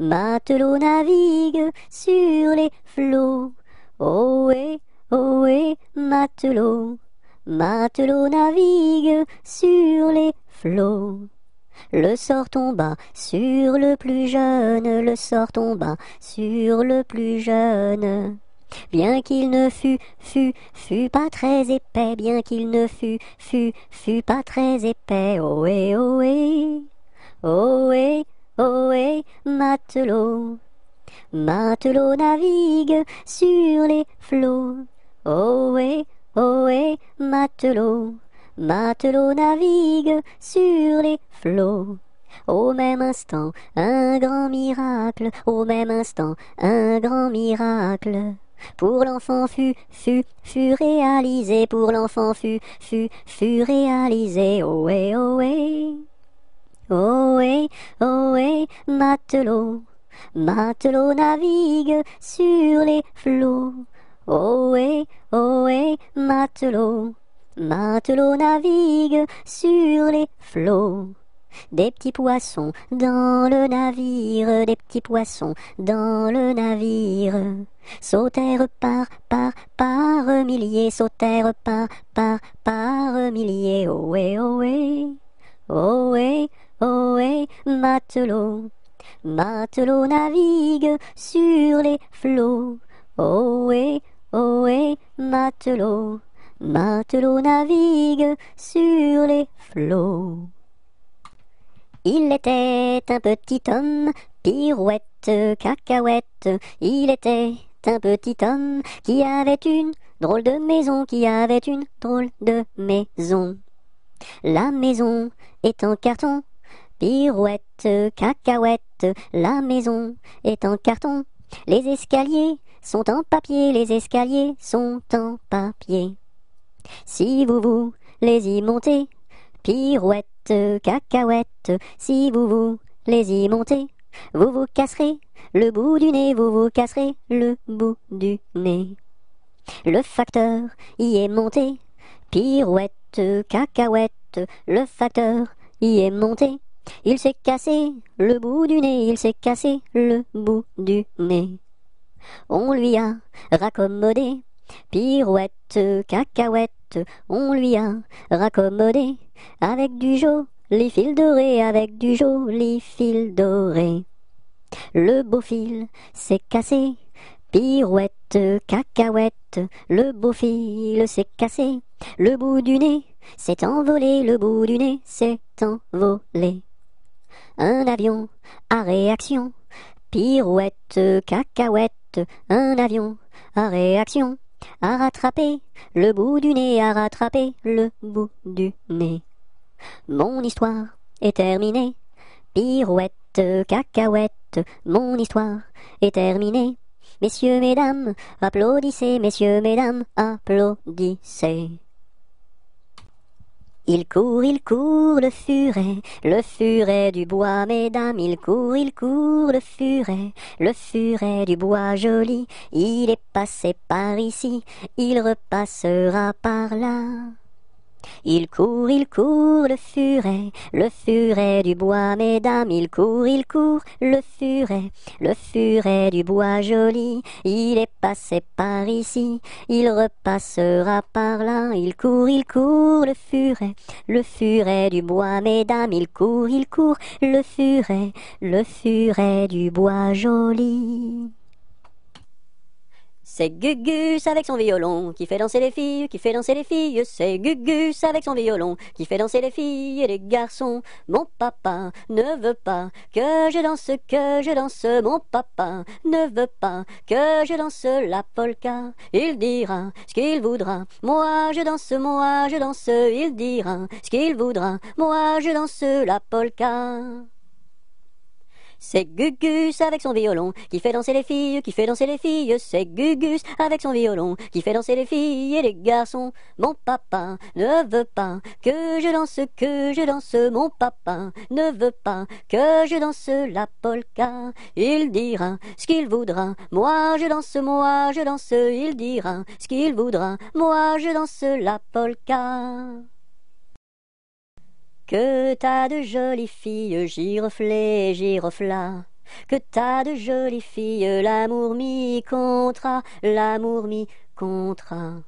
A: matelot navigue sur les flots. Ohé, ohé, matelot, matelot navigue sur les flots. Le sort tomba sur le plus jeune, le sort tomba sur le plus jeune. Bien qu'il ne fût pas très épais, bien qu'il ne fût pas très épais. Ohé, ohé, ohé, ohé, matelot, matelot navigue sur les flots. Ohé, ohé, matelot, matelot navigue sur les flots. Au même instant, un grand miracle, au même instant, un grand miracle. Pour l'enfant fut réalisé, pour l'enfant fut réalisé. Ohé, ohé, ohé, ohé, matelot, matelot navigue sur les flots. Ohé, ohé, matelot, matelot navigue sur les flots. Des petits poissons dans le navire, des petits poissons dans le navire, sautèrent par milliers, sautèrent par milliers. Ohé, ohé, ohé, ohé, matelot, matelot navigue sur les flots. Ohé, ohé, matelot, matelot navigue sur les flots. Il était un petit homme, pirouette, cacahuète. Il était un petit homme qui avait une drôle de maison, qui avait une drôle de maison. La maison est en carton, pirouette, cacahuète, la maison est en carton. Les escaliers sont en papier, les escaliers sont en papier. Si vous voulez y monter, pirouette, cacahuète, si vous voulez y monter, vous vous casserez le bout du nez, vous vous casserez le bout du nez. Le facteur y est monté, pirouette, cacahuète, le facteur y est monté. Il s'est cassé le bout du nez, il s'est cassé le bout du nez. On lui a raccommodé, pirouette, cacahuète, on lui a raccommodé, avec du joli fil doré, avec du joli fil doré. Le beau fil s'est cassé, pirouette, cacahuète, le beau fil s'est cassé, le bout du nez s'est envolé, le bout du nez s'est envolé. Un avion à réaction, pirouette, cacahuète, un avion à réaction, à rattraper le bout du nez, à rattraper le bout du nez. Mon histoire est terminée, pirouette, cacahuète, mon histoire est terminée. Messieurs, mesdames, applaudissez, messieurs, mesdames, applaudissez. Il court, le furet du bois, mesdames, il court, le furet du bois joli. Il est passé par ici, il repassera par là. Il court, le furet du bois, mesdames, il court, le furet du bois joli. Il est passé par ici, il repassera par là. Il court, le furet du bois, mesdames, il court, le furet du bois joli. C'est Gugus avec son violon qui fait danser les filles, qui fait danser les filles. C'est Gugus avec son violon qui fait danser les filles et les garçons. Mon papa ne veut pas que je danse, Mon papa ne veut pas que je danse la polka. Il dira ce qu'il voudra. Moi je danse, il dira ce qu'il voudra. Moi je danse la polka. C'est Gugus avec son violon qui fait danser les filles, qui fait danser les filles. C'est Gugus avec son violon qui fait danser les filles et les garçons. Mon papa ne veut pas que je danse, Mon papa ne veut pas que je danse la polka. Il dira ce qu'il voudra. Moi je danse, il dira ce qu'il voudra. Moi je danse la polka. Que t'as de jolies filles, giroflées, girofla. Que t'as de jolies filles, l'amour mi contra, l'amour mi contra.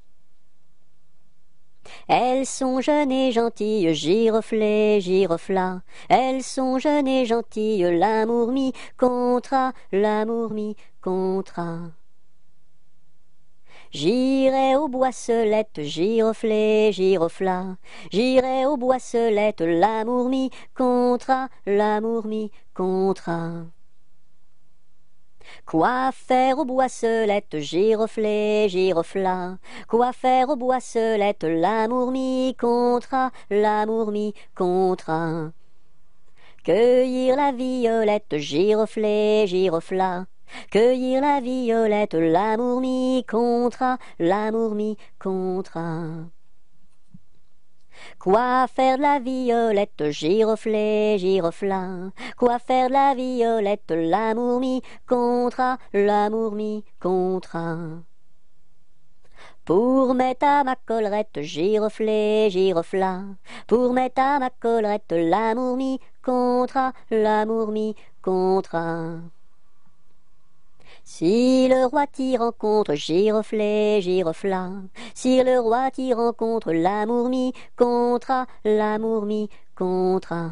A: Elles sont jeunes et gentilles, giroflées, girofla. Elles sont jeunes et gentilles, l'amour mi contra, l'amour mi contra. J'irai aux boisselettes, giroflées, girofla. J'irai aux boisselettes, l'amour mi contra, l'amour mi contra. Quoi faire aux boisselettes, giroflées, girofla. Quoi faire aux boisselettes, l'amour mi contra, l'amour mi contra. Cueillir la violette, giroflée, girofla. Cueillir la violette, l'amour mi contra, l'amour mi contra. Quoi faire de la violette, giroflée, girofla. Quoi faire de la violette, l'amour mi contra, l'amour mi contra. Pour mettre à ma collerette, giroflée, girofla. Pour mettre à ma collerette, l'amour mi contra, l'amour mi contra. Si le roi t'y rencontre, giroflée, girofla. Si le roi t'y rencontre, l'amour mi contra, l'amour mi contra.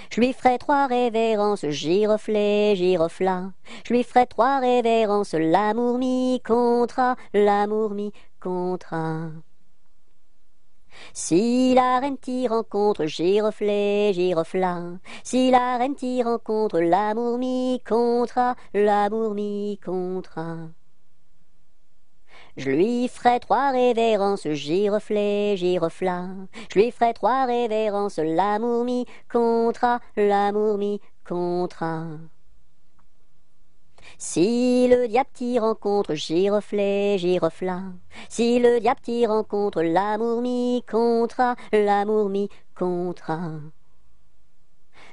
A: Je lui ferai 3 révérences, giroflée, girofla. Je lui ferai 3 révérences, l'amour mi contra, l'amour mi contra. Si la reine t'y rencontre, giroflée, girofla. Si la reine t'y rencontre, l'amour m'y comptera, l'amour m'y comptera. Je lui ferai 3 révérences, giroflée, girofla. Je lui ferai 3 révérences, l'amour m'y comptera, l'amour m'y comptera. Si le diable t'y rencontre, giroflée, girofla. Si le diable t'y rencontre, l'amour m'y comptera, l'amour m'y comptera.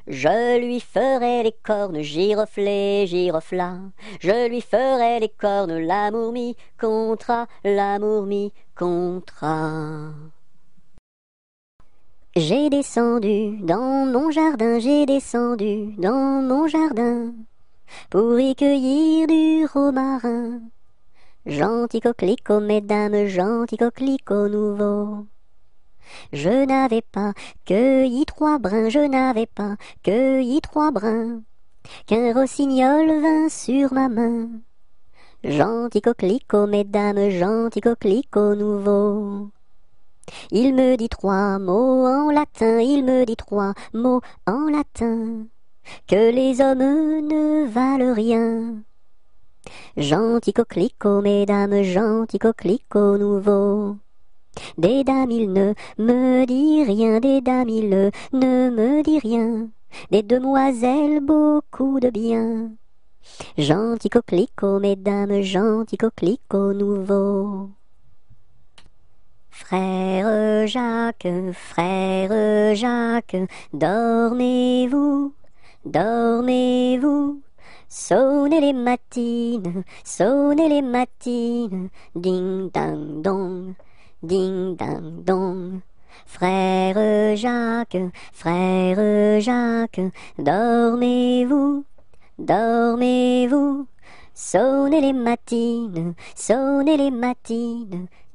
A: Je lui ferai les cornes, giroflée, girofla. Je lui ferai les cornes, l'amour m'y comptera, l'amour m'y comptera. J'ai descendu dans mon jardin, j'ai descendu dans mon jardin pour y cueillir du romarin. Gentil coquelicot, mesdames, gentil coquelicot nouveau. Je n'avais pas cueilli 3 brins, je n'avais pas cueilli 3 brins, qu'un rossignol vint sur ma main. Gentil coquelicot, mesdames, gentil coquelicot nouveau. Il me dit 3 mots en latin, il me dit 3 mots en latin, que les hommes ne valent rien. Gentil coquelicot, mesdames, gentil coquelicot nouveau. Des dames il ne me dit rien, des dames il ne me dit rien, des demoiselles beaucoup de bien. Gentil coquelicot, mesdames, gentil coquelicot nouveau. Frère Jacques, dormez-vous, dormez-vous. Sonnez les matines, ding dang dong, ding dang dong. Frère Jacques, dormez-vous, dormez-vous. Sonnez les matines,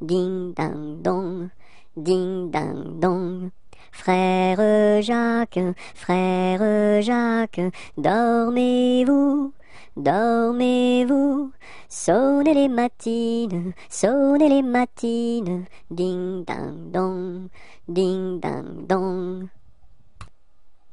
A: ding dang dong, ding dang dong. Frère Jacques, dormez-vous, dormez-vous. Sonnez les matines, ding dang dong, ding dang dong.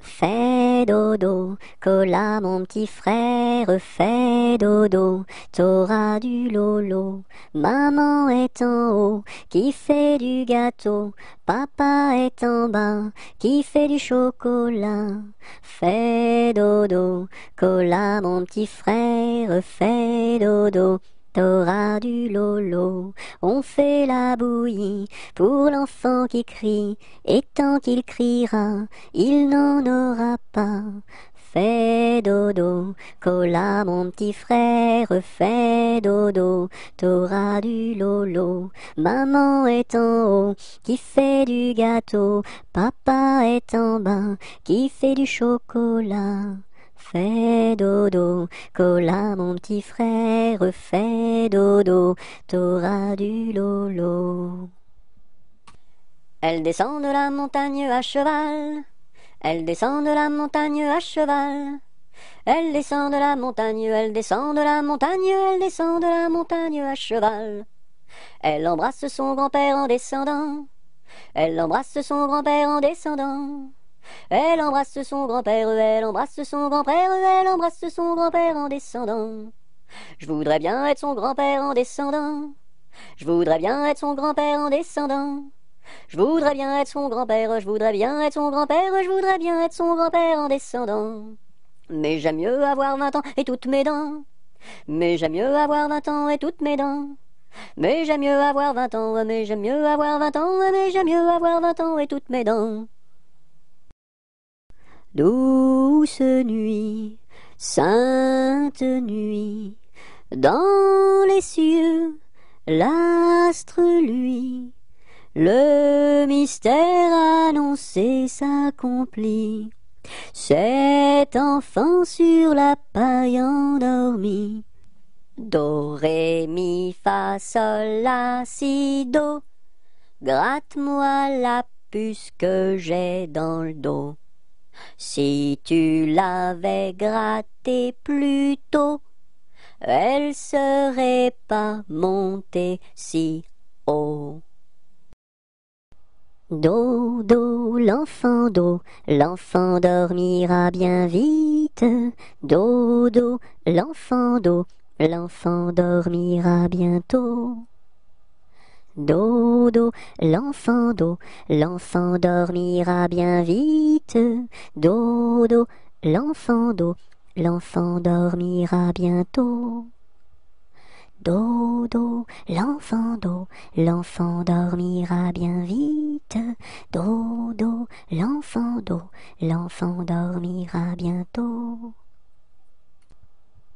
A: Fais dodo, cola mon petit frère, fais dodo, t'auras du lolo. Maman est en haut, qui fait du gâteau, papa est en bas, qui fait du chocolat. Fais dodo, cola mon petit frère, fais dodo, t'auras du lolo. On fait la bouillie pour l'enfant qui crie, et tant qu'il criera, il n'en aura pas. Fais dodo, cola mon petit frère, fais dodo, t'auras du lolo. Maman est en haut, qui fait du gâteau, papa est en bas, qui fait du chocolat. Fais dodo, cola mon petit frère, fais dodo, t'auras du lolo. Elle descend de la montagne à cheval, elle descend de la montagne à cheval. Elle descend de la montagne, elle descend de la montagne, elle descend de la montagne à cheval. Elle embrasse son grand-père en descendant, elle embrasse son grand-père en descendant. Elle embrasse son grand-père, elle embrasse son grand-père, elle embrasse son grand-père en descendant. Je voudrais bien être son grand-père en descendant. Je voudrais bien être son grand-père en descendant. Je voudrais bien être son grand-père, je voudrais bien être son grand-père, je voudrais bien être son grand-père en descendant. Mais j'aime mieux avoir 20 ans et toutes mes dents. Mais j'aime mieux avoir 20 ans et toutes mes dents. Mais j'aime mieux avoir 20 ans, mais j'aime mieux avoir 20 ans, mais j'aime mieux avoir 20 ans et toutes mes dents. Douce nuit, sainte nuit, dans les cieux, l'astre luit, le mystère annoncé s'accomplit. Cet enfant sur la paille endormi. Do, ré, mi, fa, sol, la, si, do. Gratte-moi la puce que j'ai dans le dos. Si tu l'avais grattée plus tôt, elle serait pas montée si haut. Dodo, l'enfant dormira bien vite. Dodo, l'enfant dormira bientôt. Dodo, l'enfant dormira bien vite. Dodo, l'enfant dormira bientôt. Dodo, l'enfant dormira bien vite. Dodo, l'enfant dormira bientôt.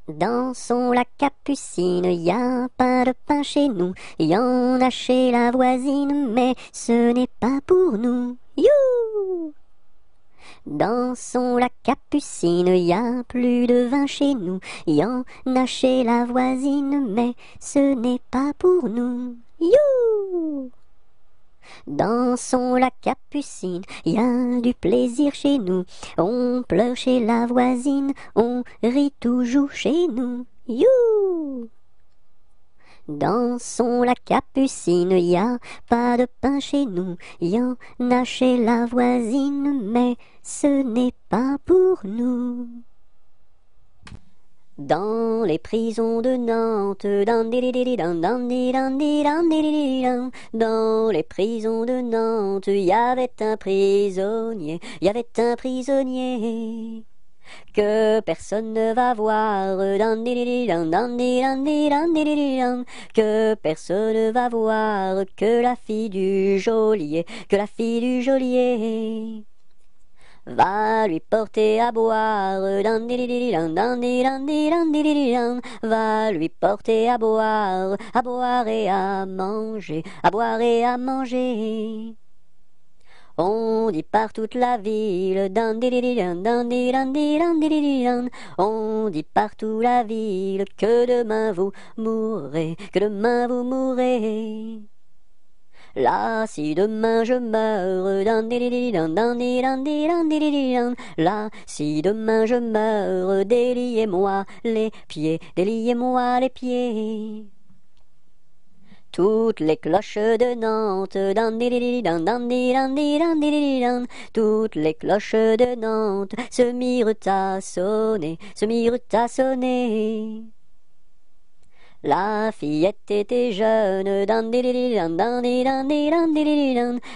A: Dansons la capucine, y a pas de pain chez nous, y en a chez la voisine, mais ce n'est pas pour nous. You! Dansons la capucine, y a plus de vin chez nous, y en a chez la voisine, mais ce n'est pas pour nous. You! Dansons la capucine, y a du plaisir chez nous, on pleure chez la voisine, on rit toujours chez nous. You! Dansons la capucine, y a pas de pain chez nous, y en a chez la voisine, mais ce n'est pas pour nous. Dans les prisons de Nantes, dans les prisons de Nantes, y avait un prisonnier, que personne ne va voir, que personne ne va voir, que la fille du geôlier, va lui porter à boire, va lui porter à boire et à manger, On dit par toute la ville, on dit partout la ville, que demain vous mourrez, Là, si demain je meurs, là, si demain je meurs, déliez-moi les pieds, Toutes les cloches de Nantes, toutes les cloches de Nantes se mirent à sonner. La fillette était jeune,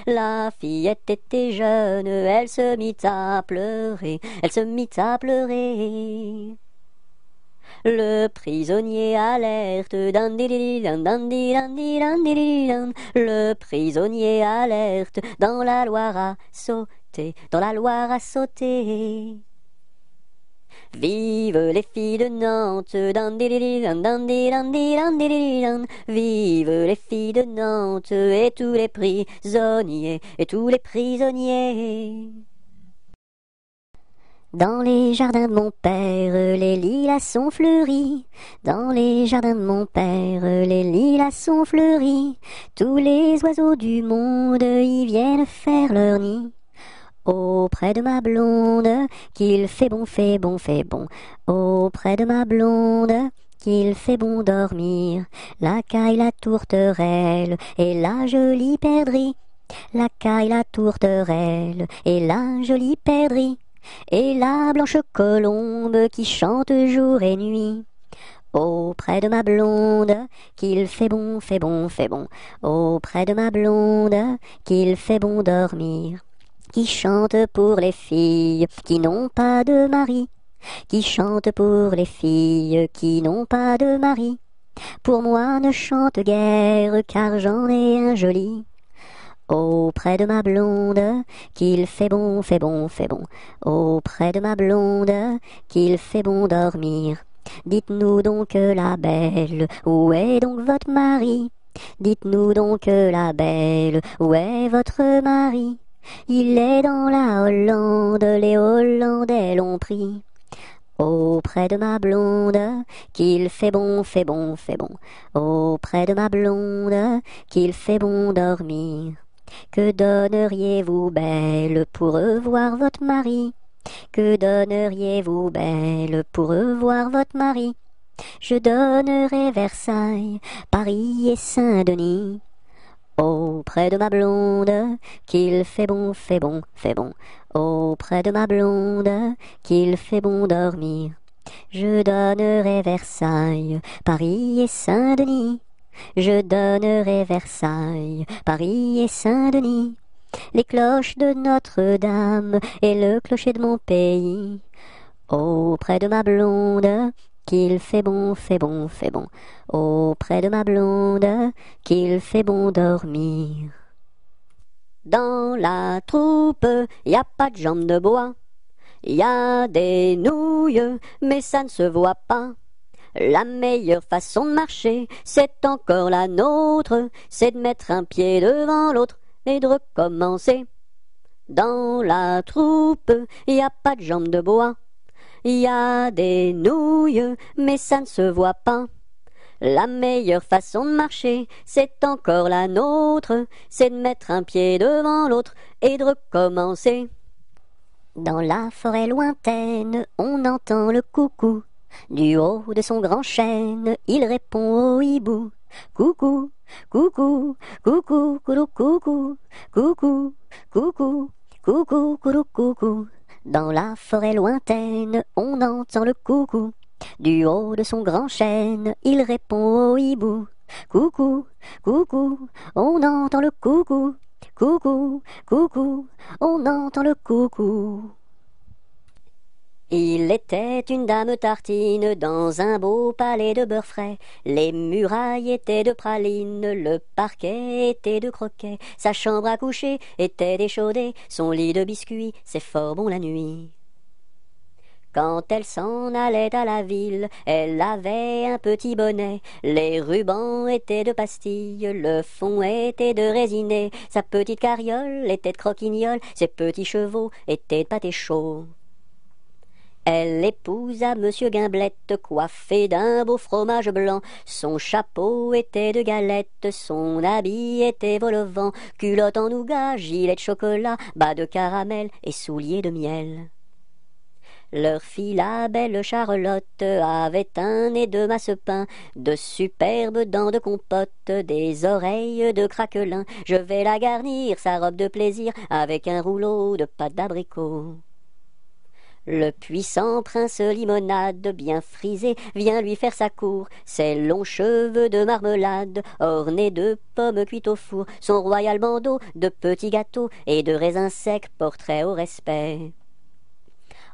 A: la fillette était jeune, elle se mit à pleurer, Le prisonnier alerte, le prisonnier alerte, dans la Loire à sauter, Vive les filles de Nantes, vive les filles de Nantes, et tous les prisonniers, Dans les jardins de mon père, les lilas sont fleuris. Dans les jardins de mon père, les lilas sont fleuris. Tous les oiseaux du monde y viennent faire leur nid. Auprès de ma blonde, qu'il fait bon, Auprès de ma blonde, qu'il fait bon dormir. La caille, la tourterelle et la jolie perdrix. La caille, la tourterelle et la jolie perdrix. Et la blanche colombe qui chante jour et nuit. Auprès de ma blonde, qu'il fait bon, Auprès de ma blonde, qu'il fait bon dormir. Qui chante pour les filles qui n'ont pas de mari, qui chante pour les filles qui n'ont pas de mari. Pour moi ne chante guère, car j'en ai un joli. Auprès de ma blonde, qu'il fait bon, Auprès de ma blonde, qu'il fait bon dormir. Dites-nous donc la belle, où est donc votre mari? Dites-nous donc la belle, où est votre mari? Il est dans la Hollande, les Hollandais l'ont pris. Auprès de ma blonde, qu'il fait bon, Auprès de ma blonde, qu'il fait bon dormir. Que donneriez-vous, belle, pour revoir votre mari? Que donneriez-vous, belle, pour revoir votre mari? Je donnerais Versailles, Paris et Saint-Denis. Auprès de ma blonde, qu'il fait bon, fait bon, fait bon. Auprès de ma blonde, qu'il fait bon dormir. Je donnerai Versailles, Paris et Saint-Denis. Je donnerai Versailles, Paris et Saint-Denis. Les cloches de Notre-Dame et le clocher de mon pays. Auprès de ma blonde, qu'il fait bon, fait bon, fait bon. Auprès de ma blonde, qu'il fait bon dormir. Dans la troupe, y a pas de jambes de bois. Y a des nouilles, mais ça ne se voit pas. La meilleure façon de marcher, c'est encore la nôtre, c'est de mettre un pied devant l'autre et de recommencer. Dans la troupe, y a pas de jambes de bois. Y a des nouilles, mais ça ne se voit pas. La meilleure façon de marcher, c'est encore la nôtre, c'est de mettre un pied devant l'autre et de recommencer. Dans la forêt lointaine, on entend le coucou. Du haut de son grand chêne, il répond au hibou. Coucou, coucou, coucou, coucou, coucou, coucou, coucou, coucou, coucou, coucou. Dans la forêt lointaine, on entend le coucou. Du haut de son grand chêne, il répond au hibou. Coucou, coucou, on entend le coucou. Coucou, coucou, on entend le coucou. Il était une dame tartine dans un beau palais de beurre frais. Les murailles étaient de praline, le parquet était de croquet. Sa chambre à coucher était d'échaudée, son lit de biscuits, c'est fort bon la nuit. Quand elle s'en allait à la ville, elle avait un petit bonnet. Les rubans étaient de pastilles, le fond était de résiné. Sa petite carriole était de croquignole, ses petits chevaux étaient de pâté chaud. Elle épousa Monsieur Gimblette, coiffé d'un beau fromage blanc. Son chapeau était de galette, son habit était vol au vent. Culotte en nougat, gilet de chocolat, bas de caramel et souliers de miel. Leur fille, la belle Charlotte, avait un nez de massepain, de superbes dents de compote, des oreilles de craquelin. Je vais la garnir, sa robe de plaisir, avec un rouleau de pâte d'abricot. Le puissant prince limonade, bien frisé, vient lui faire sa cour. Ses longs cheveux de marmelade, ornés de pommes cuites au four. Son royal bandeau de petits gâteaux et de raisins secs, portrait au respect.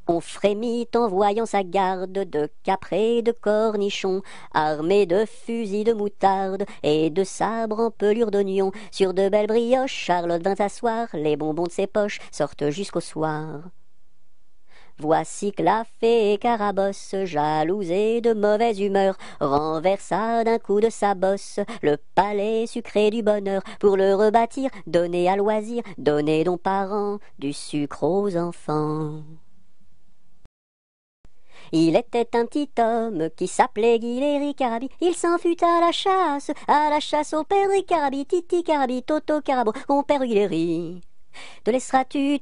A: On frémit en voyant sa garde de caprés de cornichons, armés de fusils de moutarde et de sabres en pelure d'oignon. Sur de belles brioches, Charlotte vint s'asseoir, les bonbons de ses poches sortent jusqu'au soir. Voici que la fée Carabosse, jalouse et de mauvaise humeur, renversa d'un coup de sa bosse le palais sucré du bonheur. Pour le rebâtir, donner à loisir, donner donc parents du sucre aux enfants. Il était un petit homme qui s'appelait Guiléry Carabi. Il s'en fut à la chasse au père Carabi, Titi Carabi, Toto Carabo, mon père Guiléry. Te laisseras-tu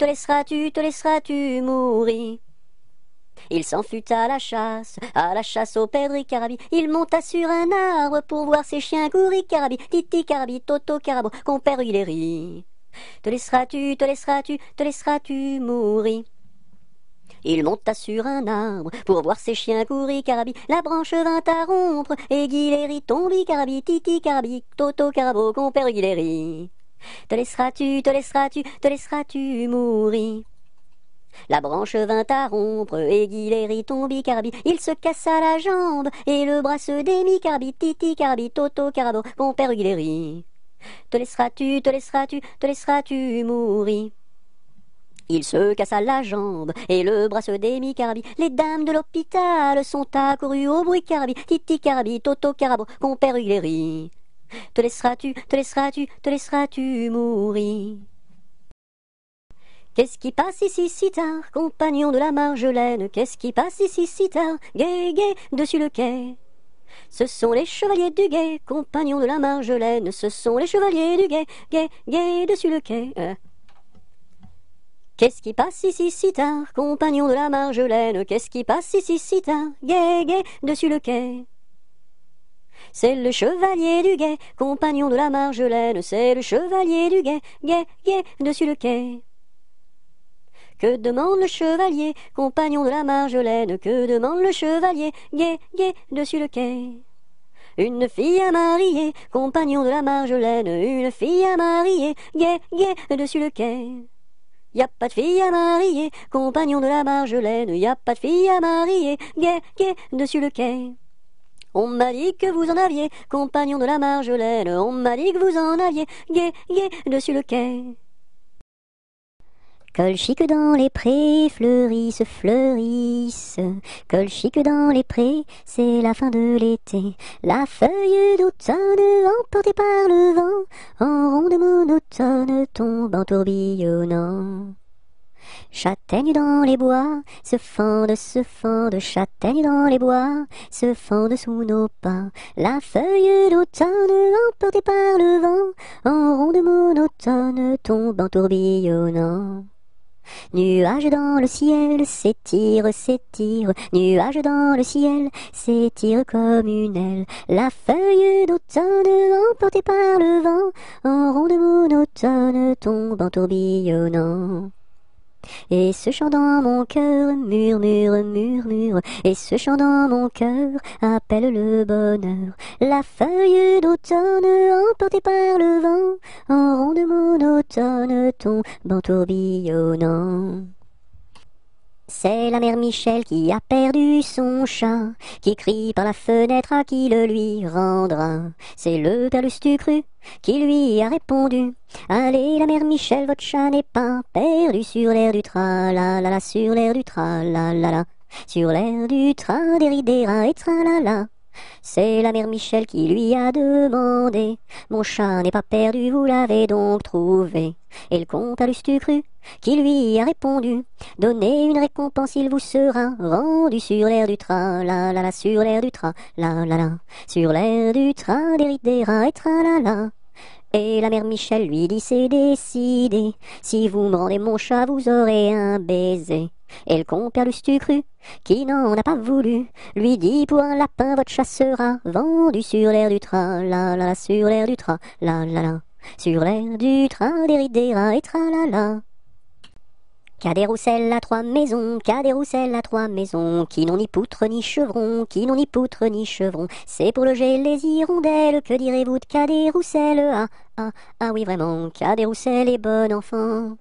A: mourir? Il s'en fut à la chasse au père Carabi. Il monta sur un arbre pour voir ses chiens courir Carabi, Titi Carabi, Toto Carabo, mon père Guiléry. Te laisseras-tu mourir? Il monta sur un arbre pour voir ses chiens courir Carabi. La branche vint à rompre et Guiléry tombi Carabi, Titi Carabi, Toto Carabo, compère Guiléry. Te laisseras-tu mourir? La branche vint à rompre et Guiléry tombi Carabi. Il se cassa la jambe et le bras se démit Carabi, Titi Carabi, Toto Carabo, compère Guiléry. Te laisseras-tu mourir? Il se cassa la jambe et le bras se démit Carabi. Les dames de l'hôpital sont accourues au bruit Carabi, Titi Carabi, Toto Carabo, compère Guiléry. Te laisseras-tu mourir? Qu'est-ce qui passe ici si tard, compagnon de la Marjolaine? Qu'est-ce qui passe ici si tard, gai, gai, dessus le quai? Ce sont les chevaliers du guet, compagnons de la Marjolaine. Ce sont les chevaliers du guet, gai, gai, dessus le quai. Qu'est-ce qui passe ici si tard, compagnon de la Marjolaine? Qu'est-ce qui passe ici si tard, gai, gai, dessus le quai? C'est le chevalier du guet, compagnon de la Marjolaine, c'est le chevalier du guet, guet, guet, dessus le quai. Que demande le chevalier, compagnon de la Marjolaine, que demande le chevalier, guet, guet, dessus le quai. Une fille à marier, compagnon de la Marjolaine, une fille à marier, guet, guet, dessus le quai. Y a pas de fille à marier, compagnon de la Marjolaine, y a pas de fille à marier, guet, guet, dessus le quai. On m'a dit que vous en aviez, compagnon de la Marjolaine, on m'a dit que vous en aviez, guet, guet, dessus le quai. Colchique dans les prés, fleurissent, fleurissent. Colchique dans les prés, c'est la fin de l'été. La feuille d'automne, emportée par le vent, en ronde monotone, tombe en tourbillonnant. Châtaignes dans les bois, se fendent, châtaignes dans les bois, se fendent sous nos pas. La feuille d'automne, emportée par le vent, en ronde monotone, tombe en tourbillonnant. Nuages dans le ciel, s'étire, s'étire, nuages dans le ciel, s'étire comme une aile. La feuille d'automne, emportée par le vent, en ronde monotone, tombe en tourbillonnant. Et ce chant dans mon cœur murmure, murmure, et ce chant dans mon cœur appelle le bonheur. La feuille d'automne, emportée par le vent, en ronde monotone, tombe en tourbillonnant. C'est la mère Michel qui a perdu son chat, qui crie par la fenêtre à qui le lui rendra. C'est le père Lustucru qui lui a répondu: allez la mère Michel, votre chat n'est pas perdu sur l'air du tra-la-la-la, sur l'air du tra-la-la-la, sur l'air du tra-des-ri-des-ra et tra-la-la. C'est la mère Michel qui lui a demandé: mon chat n'est pas perdu, vous l'avez donc trouvé? Et le comte à Lustucru qui lui a répondu: donnez une récompense, il vous sera rendu sur l'air du tra-la-la-la, sur l'air du tra-la-la-la, sur l'air du tra-des-ri-des-ra et tra-la-la. Et la mère Michel lui dit: c'est décidé, si vous me rendez mon chat, vous aurez un baiser. Et le compère Lustucru, qui n'en a pas voulu, lui dit: pour un lapin, votre chat sera vendu sur l'air du tra-la-la-la, sur l'air du tra-la-la-la, sur l'air du tra-des-ri-des-ra et tra-la-la. Cadet-Roussel a 3 maisons, Cadet-Roussel a 3 maisons, qui n'ont ni poutre ni chevron, qui n'ont ni poutre ni chevron. C'est pour loger les hirondelles, que direz-vous de Cadet-Roussel? Ah, ah, ah oui vraiment, Cadet-Roussel est bon enfant.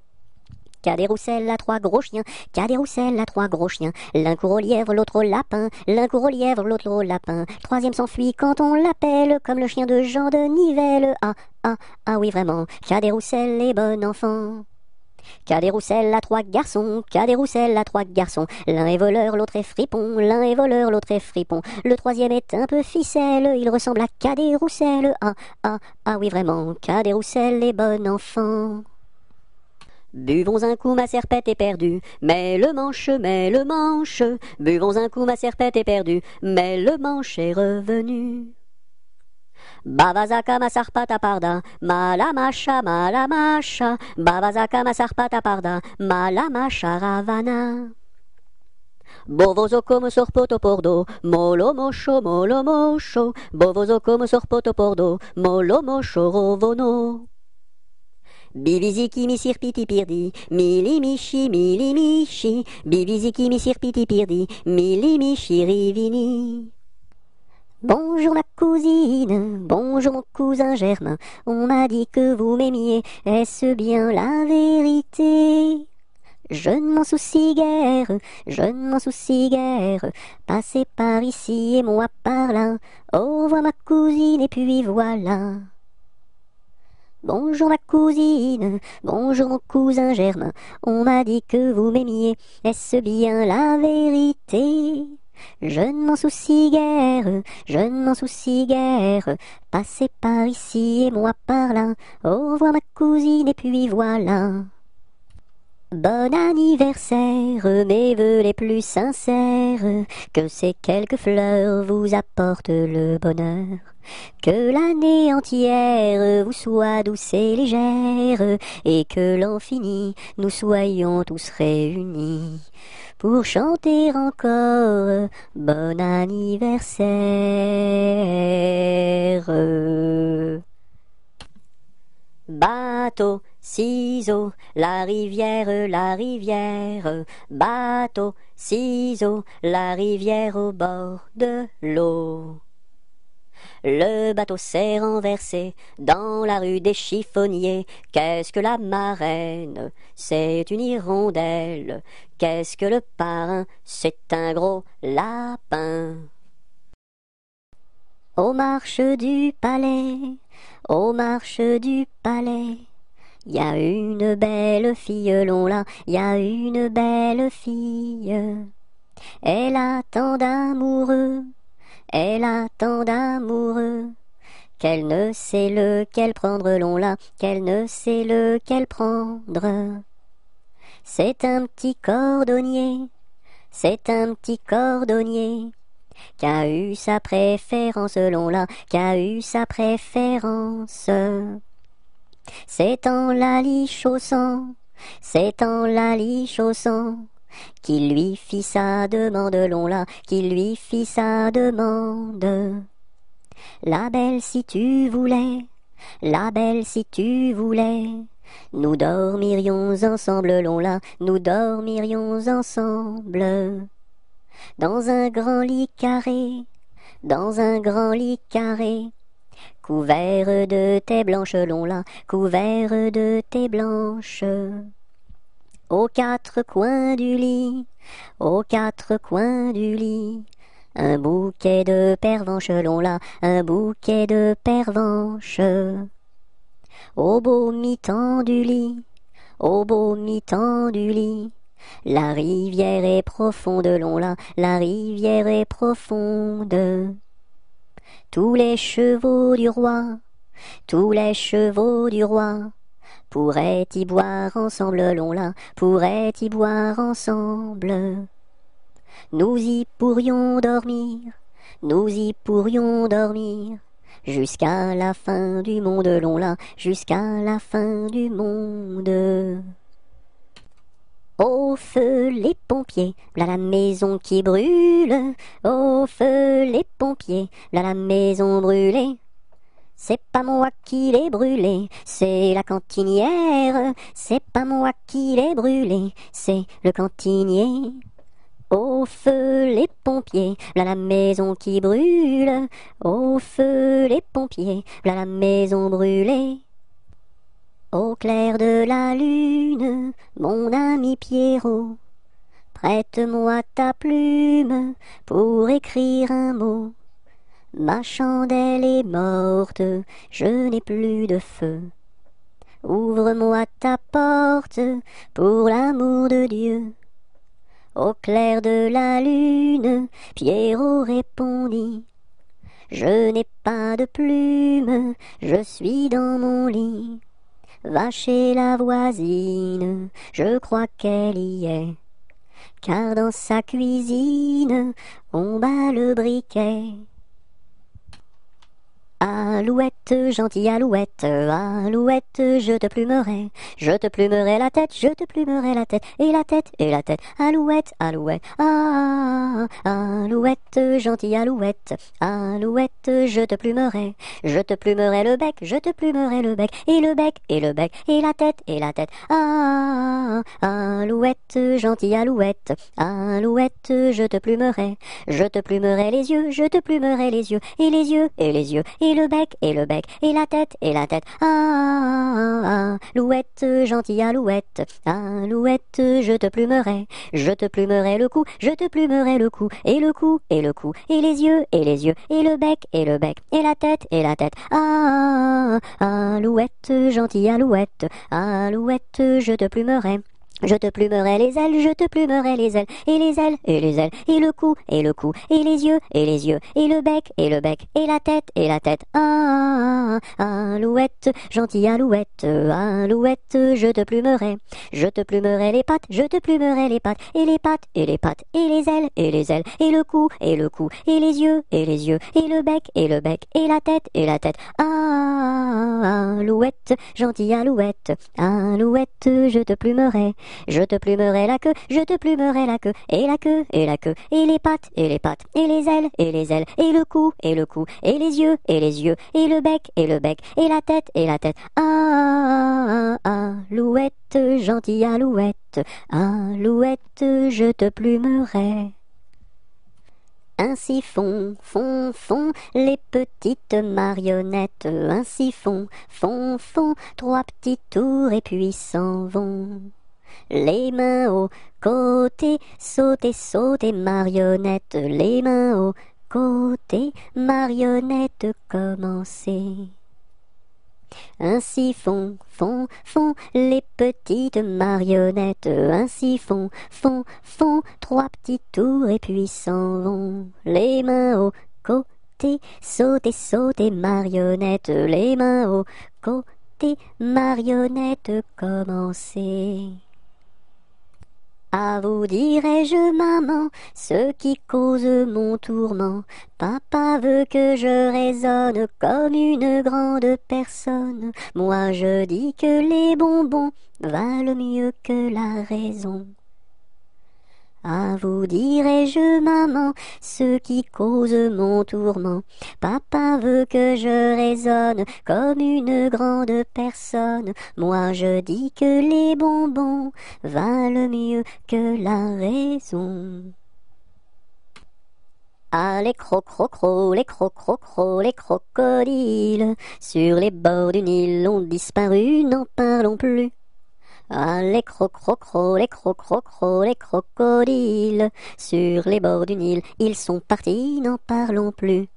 A: Cadet-Roussel a 3 gros chiens, Cadet-Roussel a 3 gros chiens. L'un court au lièvre, l'autre au lapin, l'un court au lièvre, l'autre au lapin. Troisième s'enfuit quand on l'appelle, comme le chien de Jean de Nivelle. Ah, ah, ah oui vraiment, Cadet-Roussel est bon enfant. Cadet-Roussel a 3 garçons, Cadet-Roussel a 3 garçons. L'un est voleur, l'autre est fripon, l'un est voleur, l'autre est fripon. Le troisième est un peu ficelle, il ressemble à Cadet-Roussel. Ah, ah, ah oui vraiment, Cadet-Roussel est bon enfant. Buvons un coup, ma serpette est perdue, mais le manche, buvons un coup, ma serpette est perdue, mais le manche est revenu. Bavazaka masarpata parda, malamasha, Bavazaka masarpata parda, malamasha ravana. Bovozo come sorpoto pordo, molo mosho, Bovozo come sorpoto pordo, molo mosho rovono. Biviziki mi sirpiti pirdi, mili mishi, Biviziki mi sirpiti pirdi, mili mishi rivini. Bonjour ma cousine, bonjour mon cousin Germain, on m'a dit que vous m'aimiez, est-ce bien la vérité? Je ne m'en soucie guère, je ne m'en soucie guère, passez par ici et moi par là, au revoir ma cousine et puis voilà. Bonjour ma cousine, bonjour mon cousin Germain, on m'a dit que vous m'aimiez, est-ce bien la vérité? Je ne m'en soucie guère, je ne m'en soucie guère, passez par ici et moi par là, au revoir ma cousine et puis voilà. Bon anniversaire, mes vœux les plus sincères, que ces quelques fleurs vous apportent le bonheur. Que l'année entière vous soit douce et légère, et que l'an fini, nous soyons tous réunis pour chanter encore bon anniversaire. Bateau, ciseaux, la rivière, bateau, ciseaux, la rivière au bord de l'eau. Le bateau s'est renversé dans la rue des chiffonniers. Qu'est-ce que la marraine? C'est une hirondelle. Qu'est-ce que le parrain? C'est un gros lapin. Aux marches du palais, aux marches du palais, y a une belle fille, long là, y a une belle fille. Elle a tant d'amoureux, elle a tant d'amoureux, qu'elle ne sait lequel prendre, long là, qu'elle ne sait lequel prendre. C'est un petit cordonnier, c'est un petit cordonnier, qu'a eu sa préférence, long là, qu'a eu sa préférence. C'est en la lichaussant, c'est en la lichaussant, qu'il lui fit sa demande, long là, qu'il lui fit sa demande. La belle si tu voulais, la belle si tu voulais, nous dormirions ensemble, long là, nous dormirions ensemble. Dans un grand lit carré, dans un grand lit carré, couvert de tais blanches, long là, couvert de tais blanches. Aux quatre coins du lit, aux quatre coins du lit, un bouquet de pervenches, long là, un bouquet de pervenches. Au beau mi-temps du lit, au beau mi-temps du lit, la rivière est profonde, long là, la rivière est profonde. Tous les chevaux du roi, tous les chevaux du roi, pourraient y boire ensemble, long là, pourraient y boire ensemble. Nous y pourrions dormir, nous y pourrions dormir, jusqu'à la fin du monde, long là, jusqu'à la fin du monde. Au feu les pompiers, v'là la maison qui brûle. Au feu les pompiers, v'là la maison brûlée. C'est pas moi qui l'ai brûlée, c'est la cantinière. C'est pas moi qui l'ai brûlée, c'est le cantinier. Au feu les pompiers, v'là la maison qui brûle. Au feu les pompiers, v'là la maison brûlée. Au clair de la lune, mon ami Pierrot, prête-moi ta plume pour écrire un mot. Ma chandelle est morte, je n'ai plus de feu. Ouvre-moi ta porte, pour l'amour de Dieu. Au clair de la lune, Pierrot répondit, je n'ai pas de plume, je suis dans mon lit. Va chez la voisine, je crois qu'elle y est, car dans sa cuisine, on bat le briquet. Alouette, gentille alouette, alouette, je te plumerai la tête, je te plumerai la tête, et la tête, et la tête, alouette, alouette, ah, alouette, gentille alouette, alouette, je te plumerai le bec, je te plumerai le bec, et le bec, et le bec, et la tête, ah, alouette, gentille alouette, alouette, je te plumerai les yeux, je te plumerai les yeux, et les yeux, et les yeux, et le bec, et le bec, et la tête, ah, alouette, gentille alouette, alouette, je te plumerai le cou, je te plumerai le cou, et le cou, et le cou, et les yeux, et les yeux, et le bec, et la tête, ah, alouette, gentille alouette, alouette, je te plumerai les ailes, je te plumerai les ailes, et les ailes, et les ailes, et le cou, et le cou, et les yeux, et les yeux, et le bec, et la tête, ah, alouette, gentille alouette, alouette, je te plumerai les pattes, je te plumerai les pattes, et les pattes, et les pattes, et les ailes, et les ailes, et le cou, et le cou, et les yeux, et les yeux, et le bec, et la tête, ah, alouette, gentille alouette, alouette, je te plumerai Je te plumerai la queue, je te plumerai la queue, et la queue, et la queue, et les pattes, et les pattes, et les ailes, et les ailes, et le cou, et le cou, et les yeux, et les yeux, et le bec, et le bec, et la tête, et la tête. Ah, ah, ah, Alouette, gentille Alouette, Alouette, je te plumerai. Ainsi font, font, font les petites marionnettes, ainsi font, font, font, trois petits tours et puis s'en vont. Les mains au côté, sautez, sautez, marionnettes, les mains au côté, marionnettes, commencez. Ainsi font, font, font les petites marionnettes, ainsi font, font, font, trois petits tours et puis s'en vont. Les mains au côté, sautez, sautez, marionnettes, les mains au côté, marionnettes, commencez. À vous dirai-je, maman, ce qui cause mon tourment. Papa veut que je raisonne comme une grande personne. Moi je dis que les bonbons valent mieux que la raison. À vous dirai-je, maman, ce qui cause mon tourment. Papa veut que je raisonne comme une grande personne. Moi je dis que les bonbons valent mieux que la raison. Ah, les crocrocros, les crocrocros, les crocodiles, sur les bords du Nil ont disparu, n'en parlons plus. Ah, les crocrocros, les crocrocros, les crocodiles, sur les bords du Nil, ils sont partis, n'en parlons plus.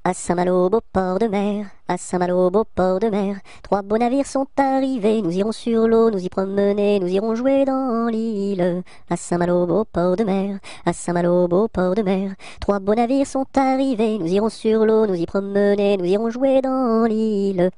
A: À Saint-Malo, beau port de mer, à Saint-Malo, beau port de mer, trois beaux navires sont arrivés, nous irons sur l'eau, nous y promener, nous irons jouer dans l'île. À Saint-Malo, beau port de mer, à Saint-Malo, beau port de mer, trois beaux navires sont arrivés, nous irons sur l'eau, nous y promener, nous irons jouer dans l'île.